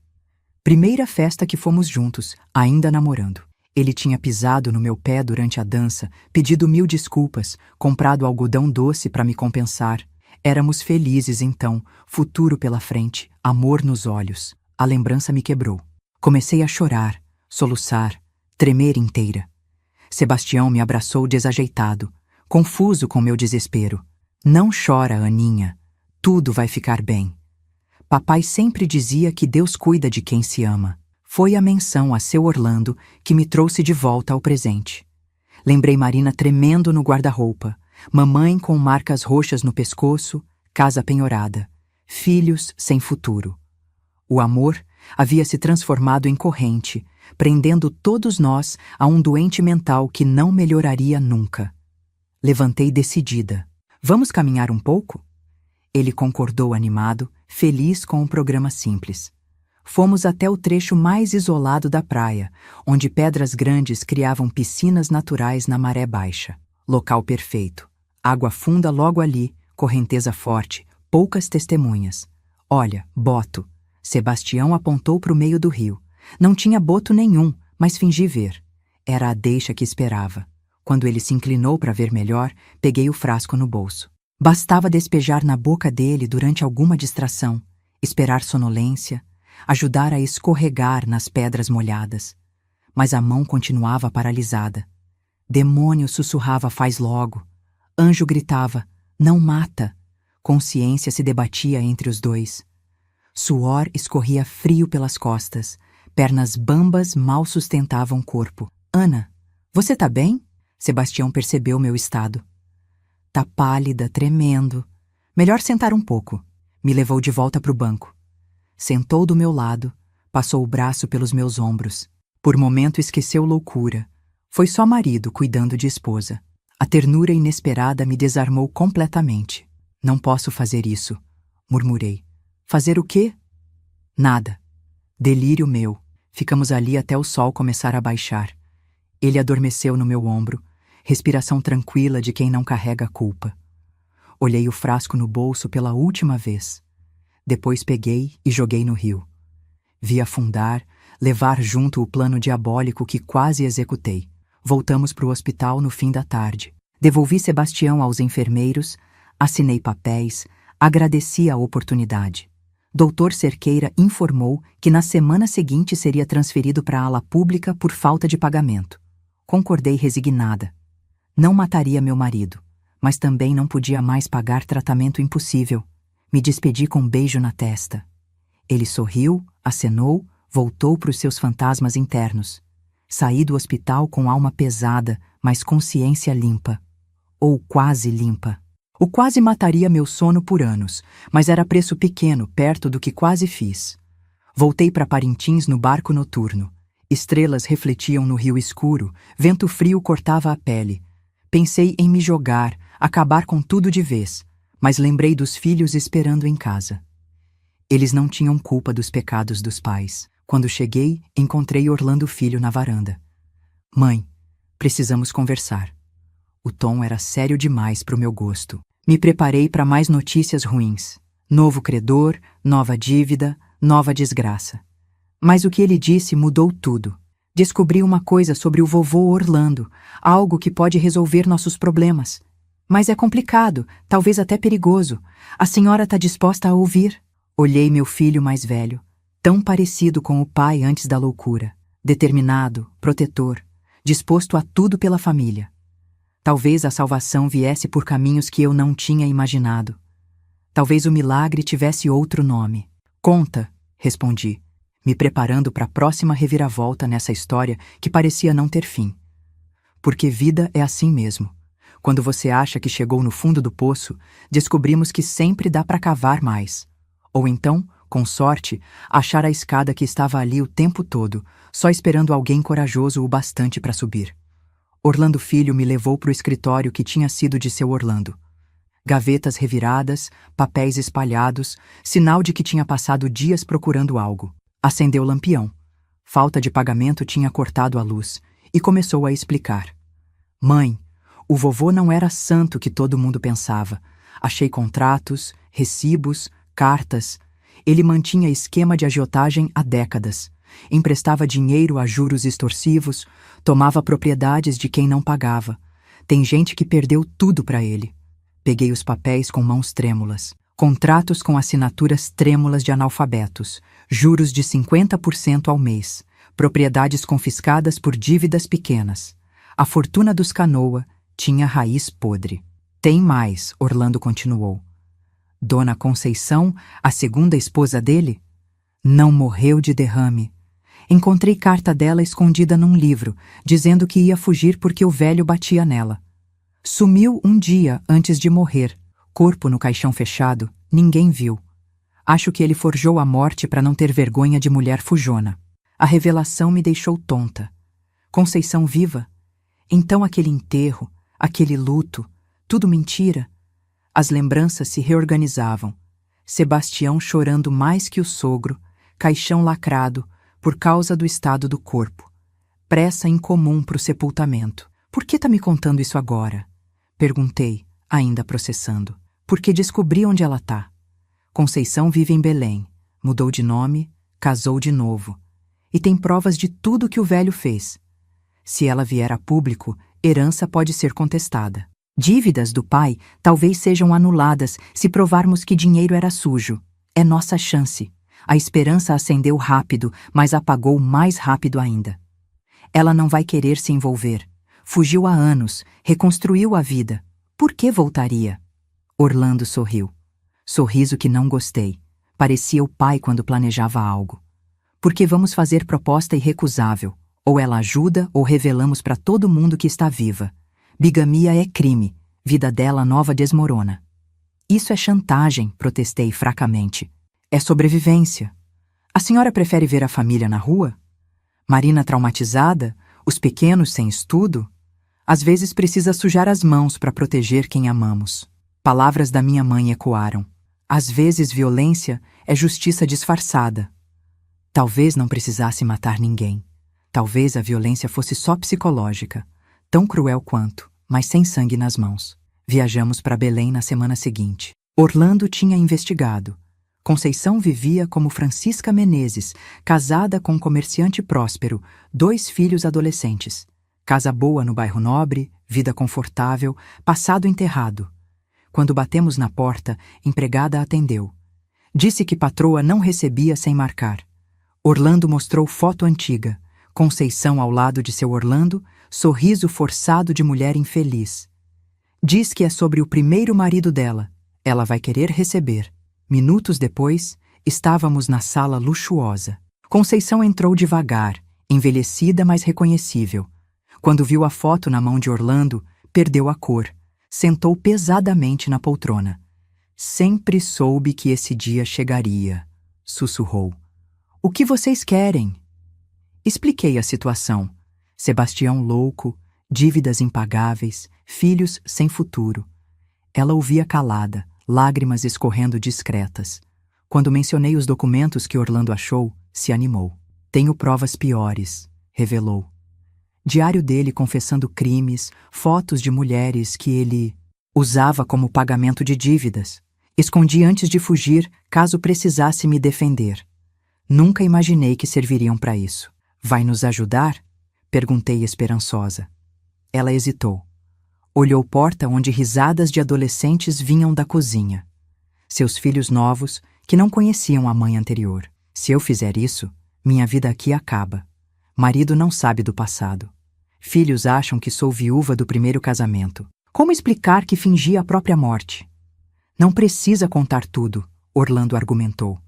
Primeira festa que fomos juntos, ainda namorando. Ele tinha pisado no meu pé durante a dança, pedido 1000 desculpas, comprado algodão doce para me compensar. Éramos felizes então, futuro pela frente, amor nos olhos. A lembrança me quebrou. Comecei a chorar, soluçar, tremer inteira. Sebastião me abraçou desajeitado, confuso com meu desespero. "Não chora, Aninha. Tudo vai ficar bem. Papai sempre dizia que Deus cuida de quem se ama." Foi a menção a seu Orlando que me trouxe de volta ao presente. Lembrei Marina tremendo no guarda-roupa, mamãe com marcas roxas no pescoço, casa penhorada, filhos sem futuro. O amor havia se transformado em corrente, prendendo todos nós a um doente mental que não melhoraria nunca. Levantei decidida. "Vamos caminhar um pouco?" Ele concordou animado, feliz com um programa simples. Fomos até o trecho mais isolado da praia, onde pedras grandes criavam piscinas naturais na maré baixa. Local perfeito. Água funda logo ali, correnteza forte, poucas testemunhas. Olha, boto. Sebastião apontou para o meio do rio. Não tinha boto nenhum, mas fingi ver. Era a deixa que esperava. Quando ele se inclinou para ver melhor, peguei o frasco no bolso. Bastava despejar na boca dele durante alguma distração, esperar sonolência, ajudar a escorregar nas pedras molhadas. Mas a mão continuava paralisada. Demônio sussurrava: faz logo. Anjo gritava: não mata. Consciência se debatia entre os dois. Suor escorria frio pelas costas. Pernas bambas mal sustentavam o corpo. Ana, você tá bem? Sebastião percebeu meu estado. Tá pálida, tremendo. Melhor sentar um pouco. Me levou de volta para o banco. Sentou do meu lado, passou o braço pelos meus ombros. Por momento esqueceu loucura. Foi só marido cuidando de esposa. A ternura inesperada me desarmou completamente. Não posso fazer isso, murmurei. Fazer o quê? Nada. Delírio meu. Ficamos ali até o sol começar a baixar. Ele adormeceu no meu ombro, respiração tranquila de quem não carrega a culpa. Olhei o frasco no bolso pela última vez. Depois peguei e joguei no rio. Vi afundar, levar junto o plano diabólico que quase executei. Voltamos para o hospital no fim da tarde. Devolvi Sebastião aos enfermeiros, assinei papéis, agradeci a oportunidade. Doutor Cerqueira informou que na semana seguinte seria transferido para a ala pública por falta de pagamento. Concordei resignada. Não mataria meu marido, mas também não podia mais pagar tratamento impossível. Me despedi com um beijo na testa. Ele sorriu, acenou, voltou para os seus fantasmas internos. Saí do hospital com alma pesada, mas consciência limpa. Ou quase limpa. O quase mataria meu sono por anos, mas era preço pequeno, perto do que quase fiz. Voltei para Parintins no barco noturno. Estrelas refletiam no rio escuro, vento frio cortava a pele. Pensei em me jogar, acabar com tudo de vez, mas lembrei dos filhos esperando em casa. Eles não tinham culpa dos pecados dos pais. Quando cheguei, encontrei Orlando Filho na varanda. Mãe, precisamos conversar. O tom era sério demais para o meu gosto. Me preparei para mais notícias ruins. Novo credor, nova dívida, nova desgraça. Mas o que ele disse mudou tudo. Descobri uma coisa sobre o vovô Orlando, algo que pode resolver nossos problemas. Mas é complicado, talvez até perigoso. A senhora está disposta a ouvir? Olhei meu filho mais velho, tão parecido com o pai antes da loucura. Determinado, protetor, disposto a tudo pela família. Talvez a salvação viesse por caminhos que eu não tinha imaginado. Talvez o milagre tivesse outro nome. Conta, respondi, me preparando para a próxima reviravolta nessa história que parecia não ter fim. Porque vida é assim mesmo. Quando você acha que chegou no fundo do poço, descobrimos que sempre dá para cavar mais. Ou então, com sorte, achar a escada que estava ali o tempo todo, só esperando alguém corajoso o bastante para subir. Orlando Filho me levou para o escritório que tinha sido de seu Orlando. Gavetas reviradas, papéis espalhados, sinal de que tinha passado dias procurando algo. Acendeu o lampião. Falta de pagamento tinha cortado a luz e começou a explicar. Mãe, o vovô não era santo que todo mundo pensava. Achei contratos, recibos, cartas. Ele mantinha esquema de agiotagem há décadas. Emprestava dinheiro a juros extorsivos, tomava propriedades de quem não pagava. Tem gente que perdeu tudo para ele. Peguei os papéis com mãos trêmulas. Contratos com assinaturas trêmulas de analfabetos, juros de 50% ao mês, propriedades confiscadas por dívidas pequenas. A fortuna dos Canoa tinha raiz podre. Tem mais, Orlando continuou. Dona Conceição, a segunda esposa dele, não morreu de derrame. Encontrei carta dela escondida num livro, dizendo que ia fugir porque o velho batia nela. Sumiu um dia antes de morrer. Corpo no caixão fechado, ninguém viu. Acho que ele forjou a morte para não ter vergonha de mulher fujona. A revelação me deixou tonta. Conceição viva? Então aquele enterro, aquele luto, tudo mentira? As lembranças se reorganizavam. Sebastião chorando mais que o sogro, caixão lacrado, por causa do estado do corpo. Pressa incomum para o sepultamento. Por que tá me contando isso agora? Perguntei, ainda processando. porque descobri onde ela tá. Conceição vive em Belém, mudou de nome, casou de novo. E tem provas de tudo que o velho fez. Se ela vier a público, herança pode ser contestada. Dívidas do pai talvez sejam anuladas se provarmos que dinheiro era sujo. É nossa chance. A esperança acendeu rápido, mas apagou mais rápido ainda. Ela não vai querer se envolver. Fugiu há anos, reconstruiu a vida. Por que voltaria? Orlando sorriu. Sorriso que não gostei. Parecia o pai quando planejava algo. Porque vamos fazer proposta irrecusável. Ou ela ajuda ou revelamos para todo mundo que está viva. Bigamia é crime. Vida dela nova desmorona. Isso é chantagem, protestei fracamente. É sobrevivência. A senhora prefere ver a família na rua? Marina traumatizada? Os pequenos sem estudo? Às vezes precisa sujar as mãos para proteger quem amamos. Palavras da minha mãe ecoaram. Às vezes violência é justiça disfarçada. Talvez não precisasse matar ninguém. Talvez a violência fosse só psicológica, tão cruel quanto, mas sem sangue nas mãos. Viajamos para Belém na semana seguinte. Orlando tinha investigado. Conceição vivia como Francisca Menezes, casada com um comerciante próspero, 2 filhos adolescentes. Casa boa no bairro nobre, vida confortável, passado enterrado. Quando batemos na porta, empregada atendeu. Disse que patroa não recebia sem marcar. Orlando mostrou foto antiga. Conceição ao lado de seu Orlando, sorriso forçado de mulher infeliz. Diz que é sobre o primeiro marido dela. Ela vai querer receber. Minutos depois, estávamos na sala luxuosa. Conceição entrou devagar, envelhecida mas reconhecível. Quando viu a foto na mão de Orlando, perdeu a cor. Sentou pesadamente na poltrona. Sempre soube que esse dia chegaria, sussurrou. O que vocês querem? Expliquei a situação. Sebastião louco, dívidas impagáveis, filhos sem futuro. Ela ouvia calada, lágrimas escorrendo discretas. Quando mencionei os documentos que Orlando achou, se animou. Tenho provas piores, revelou. Diário dele confessando crimes, fotos de mulheres que ele usava como pagamento de dívidas. Escondi antes de fugir, caso precisasse me defender. Nunca imaginei que serviriam para isso. Vai nos ajudar? Perguntei esperançosa. Ela hesitou. Olhou porta onde risadas de adolescentes vinham da cozinha. Seus filhos novos, que não conheciam a mãe anterior. Se eu fizer isso, minha vida aqui acaba. Marido não sabe do passado. Filhos acham que sou viúva do primeiro casamento. Como explicar que fingi a própria morte? Não precisa contar tudo, Orlando argumentou.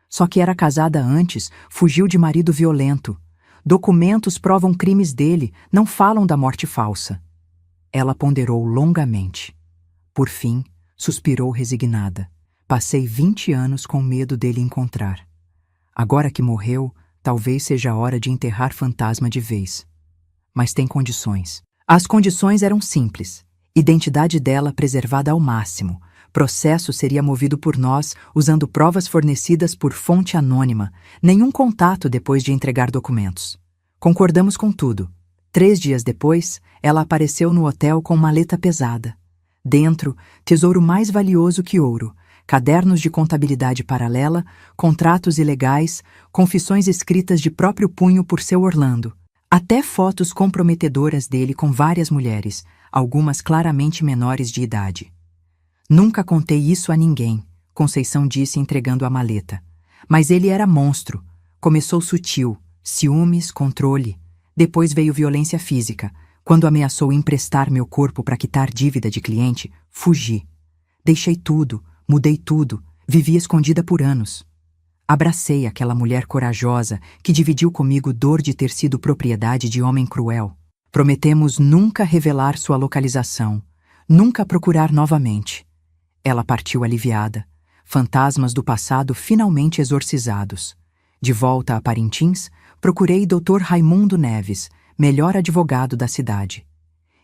Só que era casada antes, fugiu de marido violento. Documentos provam crimes dele, não falam da morte falsa. Ela ponderou longamente. Por fim, suspirou resignada. Passei 20 anos com medo dele encontrar. Agora que morreu, talvez seja a hora de enterrar fantasma de vez. Mas tem condições. As condições eram simples. Identidade dela preservada ao máximo. Processo seria movido por nós, usando provas fornecidas por fonte anônima. Nenhum contato depois de entregar documentos. Concordamos com tudo. 3 dias depois, ela apareceu no hotel com maleta pesada. Dentro, tesouro mais valioso que ouro. Cadernos de contabilidade paralela, contratos ilegais, confissões escritas de próprio punho por seu Orlando. Até fotos comprometedoras dele com várias mulheres, algumas claramente menores de idade. Nunca contei isso a ninguém, Conceição disse entregando a maleta. Mas ele era monstro. Começou sutil, ciúmes, controle. Depois veio violência física. Quando ameaçou emprestar meu corpo para quitar dívida de cliente, fugi. Deixei tudo, mudei tudo, vivi escondida por anos. Abracei aquela mulher corajosa que dividiu comigo dor de ter sido propriedade de homem cruel. Prometemos nunca revelar sua localização, nunca procurar novamente. Ela partiu aliviada. Fantasmas do passado finalmente exorcizados. De volta a Parintins, procurei Dr. Raimundo Neves, melhor advogado da cidade.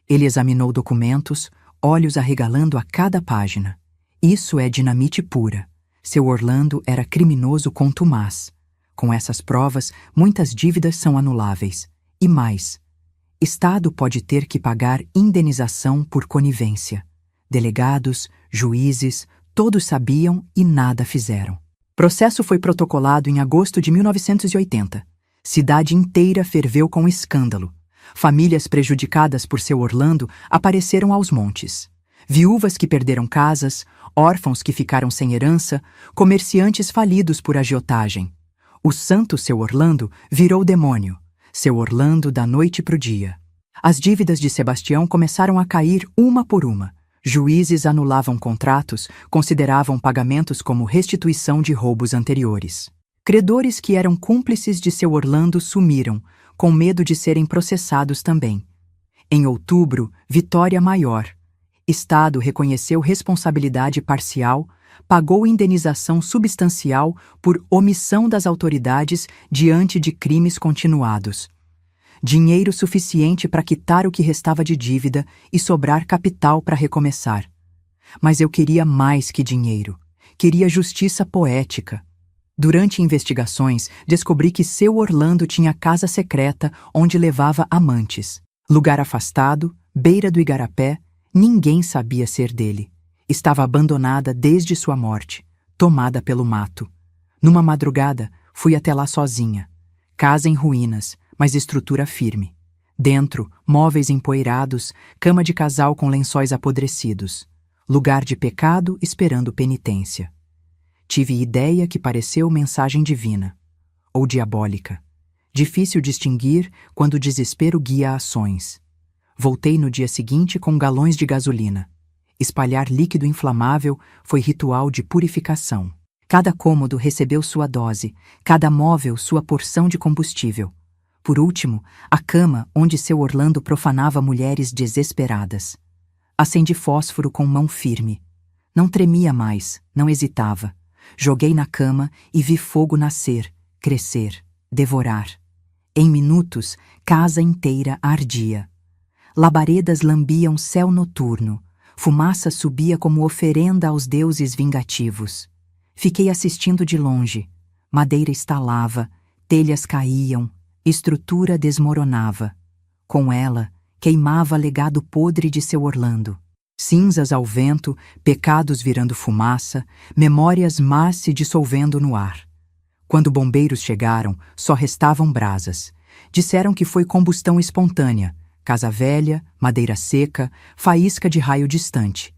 Ele examinou documentos, olhos arregalando a cada página. Isso é dinamite pura. Seu Orlando era criminoso contumaz. Com essas provas, muitas dívidas são anuláveis. E mais, Estado pode ter que pagar indenização por conivência. Delegados, juízes, todos sabiam e nada fizeram. Processo foi protocolado em agosto de 1980. Cidade inteira ferveu com escândalo. Famílias prejudicadas por seu Orlando apareceram aos montes. Viúvas que perderam casas, órfãos que ficaram sem herança, comerciantes falidos por agiotagem. O santo seu Orlando virou demônio. Seu Orlando da noite pro dia. As dívidas de Sebastião começaram a cair uma por uma. Juízes anulavam contratos, consideravam pagamentos como restituição de roubos anteriores. Credores que eram cúmplices de seu Orlando sumiram, com medo de serem processados também. Em outubro, vitória maior. Estado reconheceu responsabilidade parcial, pagou indenização substancial por omissão das autoridades diante de crimes continuados. Dinheiro suficiente para quitar o que restava de dívida e sobrar capital para recomeçar. Mas eu queria mais que dinheiro. Queria justiça poética. Durante investigações, descobri que seu Orlando tinha casa secreta onde levava amantes. Lugar afastado, beira do igarapé, ninguém sabia ser dele. Estava abandonada desde sua morte, tomada pelo mato. Numa madrugada, fui até lá sozinha. Casa em ruínas, mas estrutura firme. Dentro, móveis empoeirados, cama de casal com lençóis apodrecidos. Lugar de pecado esperando penitência. Tive ideia que pareceu mensagem divina, ou diabólica. Difícil distinguir quando o desespero guia ações. Voltei no dia seguinte com galões de gasolina. Espalhar líquido inflamável foi ritual de purificação. Cada cômodo recebeu sua dose, cada móvel sua porção de combustível. Por último, a cama onde seu Orlando profanava mulheres desesperadas. Acendi fósforo com mão firme. Não tremia mais, não hesitava. Joguei na cama e vi fogo nascer, crescer, devorar. Em minutos, casa inteira ardia. Labaredas lambiam céu noturno. Fumaça subia como oferenda aos deuses vingativos. Fiquei assistindo de longe. Madeira estalava, telhas caíam, estrutura desmoronava. Com ela, queimava legado podre de seu Orlando. Cinzas ao vento, pecados virando fumaça, memórias más se dissolvendo no ar. Quando bombeiros chegaram, só restavam brasas. Disseram que foi combustão espontânea, casa velha, madeira seca, faísca de raio distante.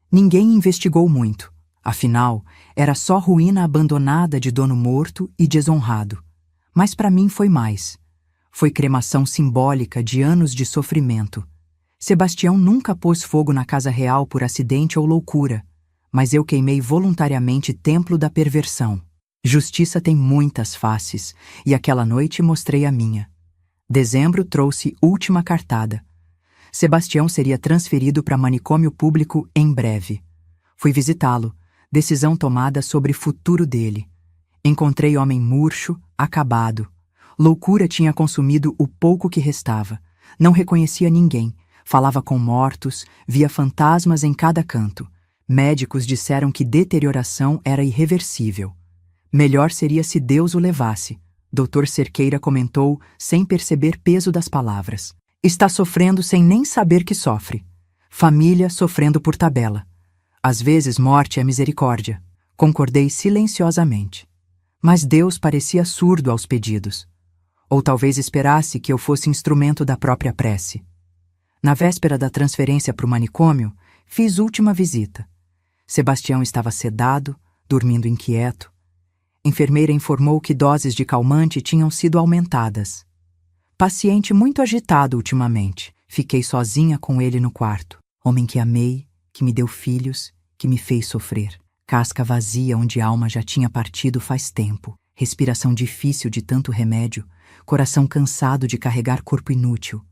Ninguém investigou muito. Afinal, era só ruína abandonada de dono morto e desonrado. Mas para mim foi mais. Foi cremação simbólica de anos de sofrimento. Sebastião nunca pôs fogo na casa real por acidente ou loucura, mas eu queimei voluntariamente templo da perversão. Justiça tem muitas faces, e aquela noite mostrei a minha. Dezembro trouxe última cartada. Sebastião seria transferido para manicômio público em breve. Fui visitá-lo, decisão tomada sobre futuro dele. Encontrei homem murcho, acabado. Loucura tinha consumido o pouco que restava. Não reconhecia ninguém. Falava com mortos, via fantasmas em cada canto. Médicos disseram que deterioração era irreversível. Melhor seria se Deus o levasse. Dr. Cerqueira comentou, sem perceber peso das palavras. Está sofrendo sem nem saber que sofre. Família sofrendo por tabela. Às vezes morte é misericórdia. Concordei silenciosamente. Mas Deus parecia surdo aos pedidos. Ou talvez esperasse que eu fosse instrumento da própria prece. Na véspera da transferência para o manicômio, fiz última visita. Sebastião estava sedado, dormindo inquieto. Enfermeira informou que doses de calmante tinham sido aumentadas. Paciente muito agitado ultimamente. Fiquei sozinha com ele no quarto. Homem que amei, que me deu filhos, que me fez sofrer. Casca vazia onde a alma já tinha partido faz tempo. Respiração difícil de tanto remédio. Coração cansado de carregar corpo inútil.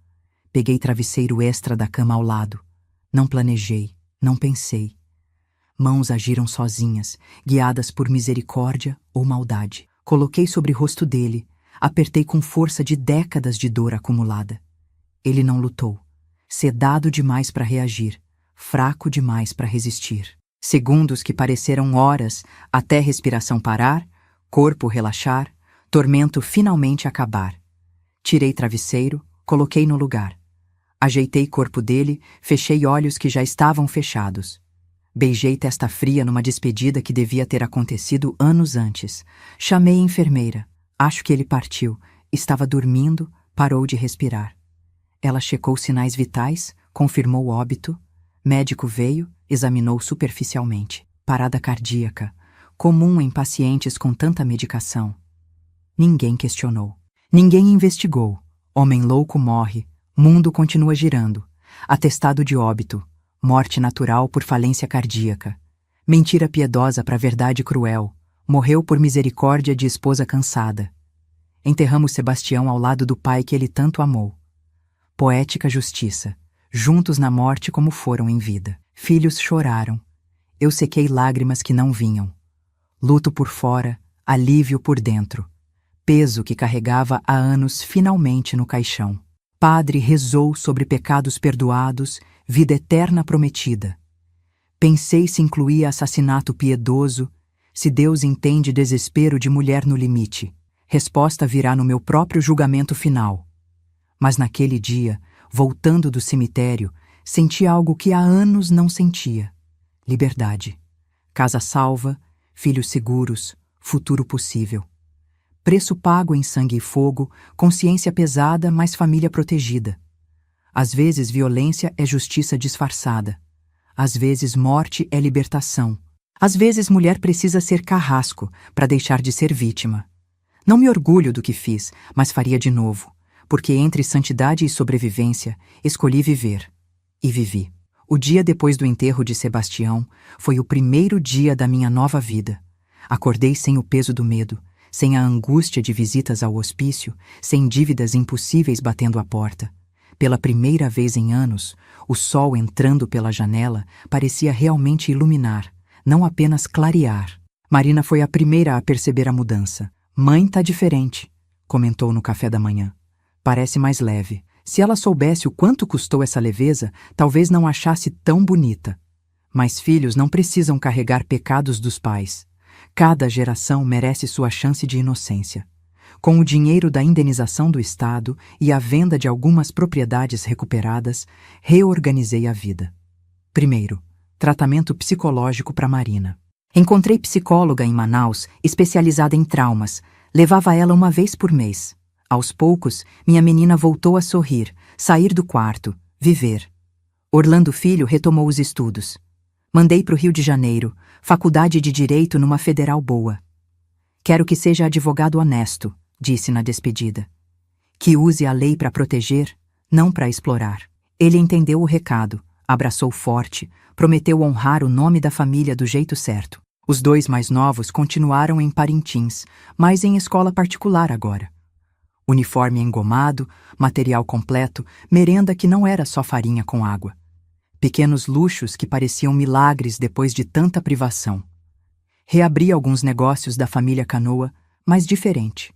Peguei travesseiro extra da cama ao lado. Não planejei, não pensei. Mãos agiram sozinhas, guiadas por misericórdia ou maldade. Coloquei sobre o rosto dele, apertei com força de décadas de dor acumulada. Ele não lutou. Sedado demais para reagir, fraco demais para resistir. Segundos que pareceram horas até respiração parar, corpo relaxar, tormento finalmente acabar. Tirei travesseiro, coloquei no lugar. Ajeitei corpo dele, fechei olhos que já estavam fechados. Beijei testa fria numa despedida que devia ter acontecido anos antes. Chamei a enfermeira. Acho que ele partiu. Estava dormindo, parou de respirar. Ela checou sinais vitais, confirmou o óbito. Médico veio, examinou superficialmente. Parada cardíaca, comum em pacientes com tanta medicação. Ninguém questionou. Ninguém investigou. Homem louco morre. Mundo continua girando. Atestado de óbito. Morte natural por falência cardíaca. Mentira piedosa para verdade cruel. Morreu por misericórdia de esposa cansada. Enterramos Sebastião ao lado do pai que ele tanto amou. Poética justiça. Juntos na morte como foram em vida. Filhos choraram. Eu sequei lágrimas que não vinham. Luto por fora, alívio por dentro. Peso que carregava há anos finalmente no caixão. Padre rezou sobre pecados perdoados, vida eterna prometida. Pensei se incluía assassinato piedoso, se Deus entende desespero de mulher no limite. Resposta virá no meu próprio julgamento final. Mas naquele dia, voltando do cemitério, senti algo que há anos não sentia. Liberdade. Casa salva, filhos seguros, futuro possível. Preço pago em sangue e fogo, consciência pesada, mas família protegida. Às vezes violência é justiça disfarçada. Às vezes morte é libertação. Às vezes mulher precisa ser carrasco para deixar de ser vítima. Não me orgulho do que fiz, mas faria de novo, porque entre santidade e sobrevivência, escolhi viver. E vivi. O dia depois do enterro de Sebastião foi o primeiro dia da minha nova vida. Acordei sem o peso do medo, sem a angústia de visitas ao hospício, sem dívidas impossíveis batendo à porta. Pela primeira vez em anos, o sol entrando pela janela parecia realmente iluminar, não apenas clarear. Marina foi a primeira a perceber a mudança. Mãe tá diferente, comentou no café da manhã. Parece mais leve. Se ela soubesse o quanto custou essa leveza, talvez não achasse tão bonita. Mas filhos não precisam carregar pecados dos pais. Cada geração merece sua chance de inocência. Com o dinheiro da indenização do Estado e a venda de algumas propriedades recuperadas, reorganizei a vida. Primeiro, tratamento psicológico para Marina. Encontrei psicóloga em Manaus, especializada em traumas. Levava ela uma vez por mês. Aos poucos, minha menina voltou a sorrir, sair do quarto, viver. Orlando Filho retomou os estudos. Mandei para o Rio de Janeiro, faculdade de Direito numa federal boa. Quero que seja advogado honesto, disse na despedida. Que use a lei para proteger, não para explorar. Ele entendeu o recado, abraçou forte, prometeu honrar o nome da família do jeito certo. Os dois mais novos continuaram em Parintins, mas em escola particular agora. Uniforme engomado, material completo, merenda que não era só farinha com água. Pequenos luxos que pareciam milagres depois de tanta privação. Reabri alguns negócios da família Canoa, mas diferente.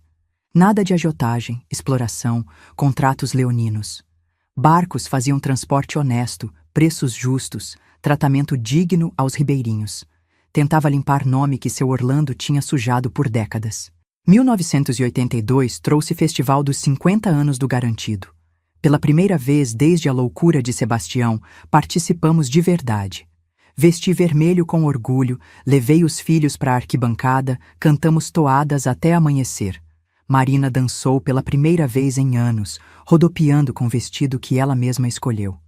Nada de agiotagem, exploração, contratos leoninos. Barcos faziam transporte honesto, preços justos, tratamento digno aos ribeirinhos. Tentava limpar nome que seu Orlando tinha sujado por décadas. 1982 trouxe Festival dos 50 anos do Garantido. Pela primeira vez desde a loucura de Sebastião, participamos de verdade. Vesti vermelho com orgulho, levei os filhos para a arquibancada, cantamos toadas até amanhecer. Marina dançou pela primeira vez em anos, rodopiando com o vestido que ela mesma escolheu.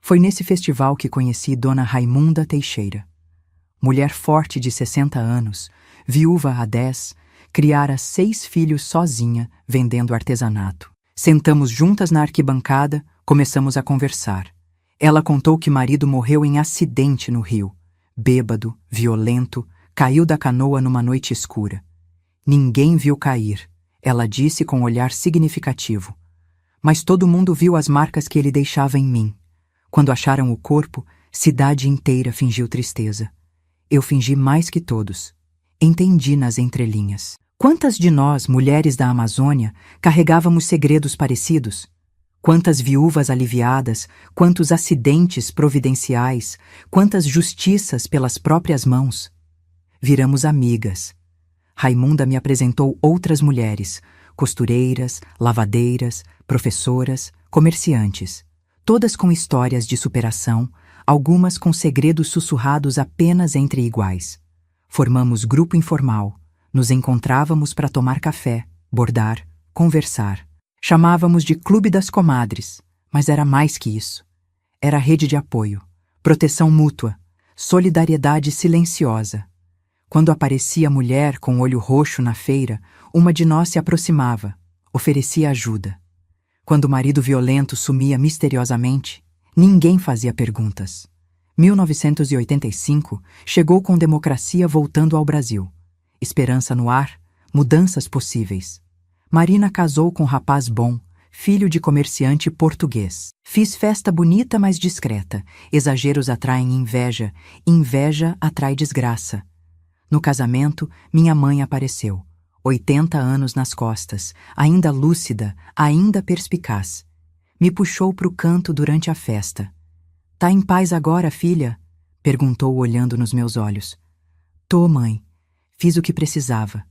Foi nesse festival que conheci Dona Raimunda Teixeira. Mulher forte de 60 anos, viúva há 10, criara 6 filhos sozinha, vendendo artesanato. Sentamos juntas na arquibancada, começamos a conversar. Ela contou que marido morreu em acidente no rio. Bêbado, violento, caiu da canoa numa noite escura. Ninguém viu cair, ela disse com um olhar significativo. Mas todo mundo viu as marcas que ele deixava em mim. Quando acharam o corpo, cidade inteira fingiu tristeza. Eu fingi mais que todos. Entendi nas entrelinhas. Quantas de nós, mulheres da Amazônia, carregávamos segredos parecidos? Quantas viúvas aliviadas, quantos acidentes providenciais, quantas justiças pelas próprias mãos? Viramos amigas. Raimunda me apresentou outras mulheres, costureiras, lavadeiras, professoras, comerciantes. todas com histórias de superação, algumas com segredos sussurrados apenas entre iguais. Formamos grupo informal, nos encontrávamos para tomar café, bordar, conversar. Chamávamos de Clube das Comadres, mas era mais que isso. Era rede de apoio, proteção mútua, solidariedade silenciosa. Quando aparecia mulher com olho roxo na feira, uma de nós se aproximava, oferecia ajuda. Quando o marido violento sumia misteriosamente, ninguém fazia perguntas. 1985 chegou com democracia voltando ao Brasil. Esperança no ar, mudanças possíveis. Marina casou com um rapaz bom, filho de comerciante português. Fiz festa bonita, mas discreta. Exageros atraem inveja, inveja atrai desgraça. No casamento, minha mãe apareceu. 80 anos nas costas, ainda lúcida, ainda perspicaz. Me puxou para o canto durante a festa. "Tá em paz agora, filha?" perguntou olhando nos meus olhos. "Tô, mãe. Fiz o que precisava."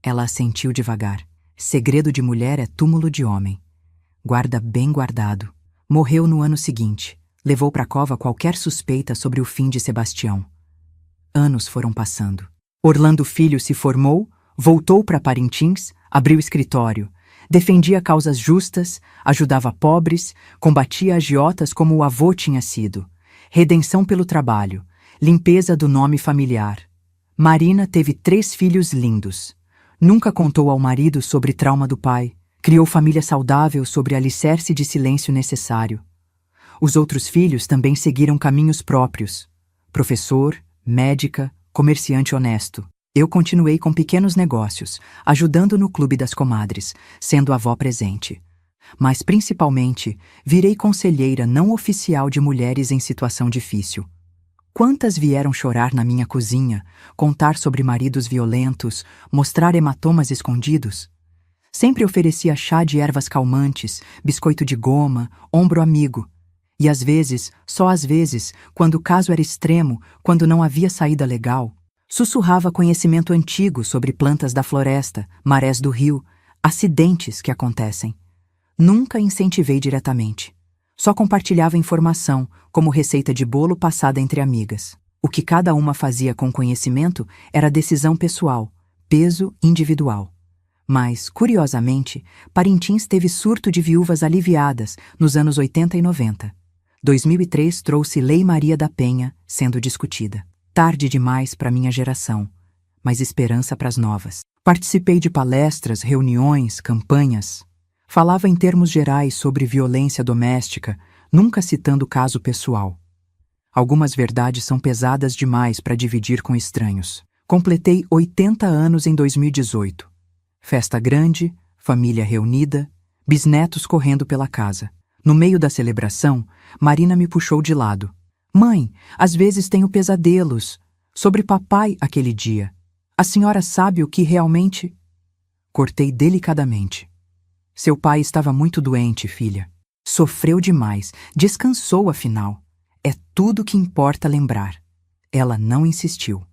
Ela assentiu devagar. Segredo de mulher é túmulo de homem. Guarda bem guardado. Morreu no ano seguinte. Levou para a cova qualquer suspeita sobre o fim de Sebastião. Anos foram passando. Orlando Filho se formou, voltou para Parintins, abriu escritório, defendia causas justas, ajudava pobres, combatia agiotas como o avô tinha sido. Redenção pelo trabalho, limpeza do nome familiar. Marina teve 3 filhos lindos. Nunca contou ao marido sobre trauma do pai, criou família saudável sobre alicerce de silêncio necessário. Os outros filhos também seguiram caminhos próprios. Professor, médica, comerciante honesto. Eu continuei com pequenos negócios, ajudando no Clube das Comadres, sendo avó presente. Mas, principalmente, virei conselheira não oficial de mulheres em situação difícil. Quantas vieram chorar na minha cozinha, contar sobre maridos violentos, mostrar hematomas escondidos? Sempre oferecia chá de ervas calmantes, biscoito de goma, ombro amigo. E às vezes, só às vezes, quando o caso era extremo, quando não havia saída legal, sussurrava conhecimento antigo sobre plantas da floresta, marés do rio, acidentes que acontecem. Nunca incentivei diretamente. Só compartilhava informação, como receita de bolo passada entre amigas. O que cada uma fazia com conhecimento era decisão pessoal, peso individual. Mas, curiosamente, Parintins teve surto de viúvas aliviadas nos anos 80 e 90. 2003 trouxe Lei Maria da Penha sendo discutida. Tarde demais para minha geração, mas esperança para as novas. Participei de palestras, reuniões, campanhas. Falava em termos gerais sobre violência doméstica, nunca citando caso pessoal. Algumas verdades são pesadas demais para dividir com estranhos. Completei 80 anos em 2018. Festa grande, família reunida, bisnetos correndo pela casa. No meio da celebração, Marina me puxou de lado. "Mãe, às vezes tenho pesadelos. Sobre papai aquele dia. A senhora sabe o que realmente..." Cortei delicadamente. "Seu pai estava muito doente, filha. Sofreu demais, descansou afinal. É tudo que importa lembrar." Ela não insistiu.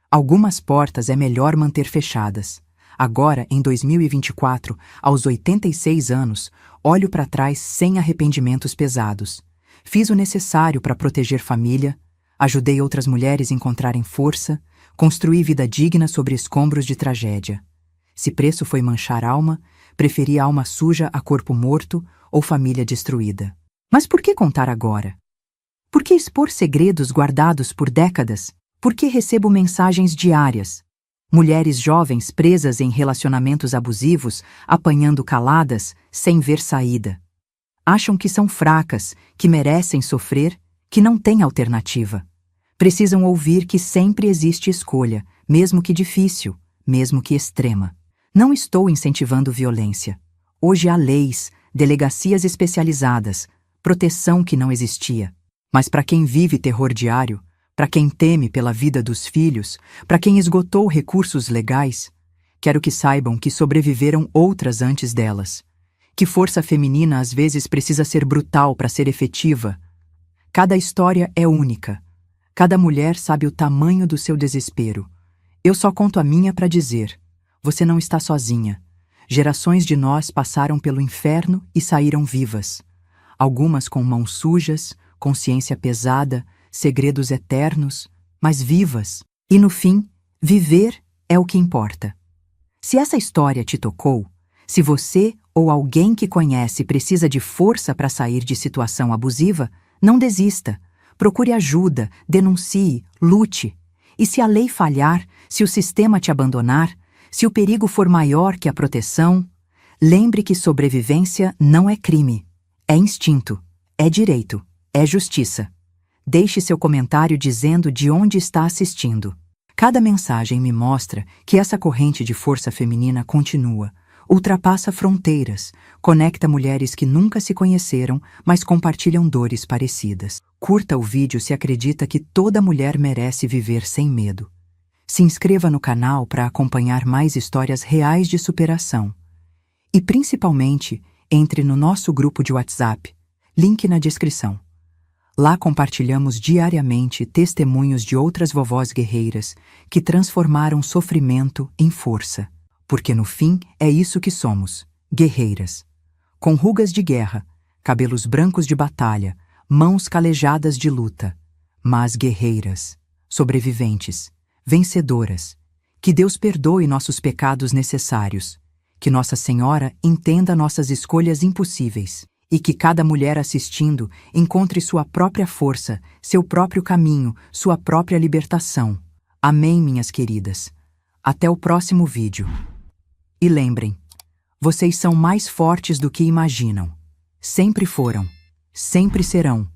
Algumas portas é melhor manter fechadas. Agora, em 2024, aos 86 anos, olho para trás sem arrependimentos pesados. Fiz o necessário para proteger família, ajudei outras mulheres a encontrarem força, construí vida digna sobre escombros de tragédia. Se preço foi manchar alma, preferi alma suja a corpo morto ou família destruída. Mas por que contar agora? Por que expor segredos guardados por décadas? Por que recebo mensagens diárias? Mulheres jovens presas em relacionamentos abusivos, apanhando caladas, sem ver saída. Acham que são fracas, que merecem sofrer, que não têm alternativa. Precisam ouvir que sempre existe escolha, mesmo que difícil, mesmo que extrema. Não estou incentivando violência. Hoje há leis, delegacias especializadas, proteção que não existia. Mas para quem vive terror diário, para quem teme pela vida dos filhos, para quem esgotou recursos legais, quero que saibam que sobreviveram outras antes delas. Que força feminina às vezes precisa ser brutal para ser efetiva. Cada história é única. Cada mulher sabe o tamanho do seu desespero. Eu só conto a minha para dizer: você não está sozinha. Gerações de nós passaram pelo inferno e saíram vivas. algumas com mãos sujas, consciência pesada, segredos eternos, mas vivas. E no fim, viver é o que importa. Se essa história te tocou, se você ou alguém que conhece precisa de força para sair de situação abusiva, não desista. Procure ajuda, denuncie, lute. E se a lei falhar, se o sistema te abandonar, se o perigo for maior que a proteção, lembre que sobrevivência não é crime, é instinto, é direito, é justiça. Deixe seu comentário dizendo de onde está assistindo. Cada mensagem me mostra que essa corrente de força feminina continua, ultrapassa fronteiras, conecta mulheres que nunca se conheceram, mas compartilham dores parecidas. Curta o vídeo se acredita que toda mulher merece viver sem medo. Se inscreva no canal para acompanhar mais histórias reais de superação. E principalmente, entre no nosso grupo de WhatsApp, link na descrição. Lá compartilhamos diariamente testemunhos de outras vovós guerreiras que transformaram sofrimento em força. Porque no fim é isso que somos, guerreiras. Com rugas de guerra, cabelos brancos de batalha, mãos calejadas de luta, mas guerreiras, sobreviventes, vencedoras. Que Deus perdoe nossos pecados necessários, que Nossa Senhora entenda nossas escolhas impossíveis e que cada mulher assistindo encontre sua própria força, seu próprio caminho, sua própria libertação. Amém, minhas queridas. Até o próximo vídeo. E lembrem, vocês são mais fortes do que imaginam. Sempre foram, sempre serão.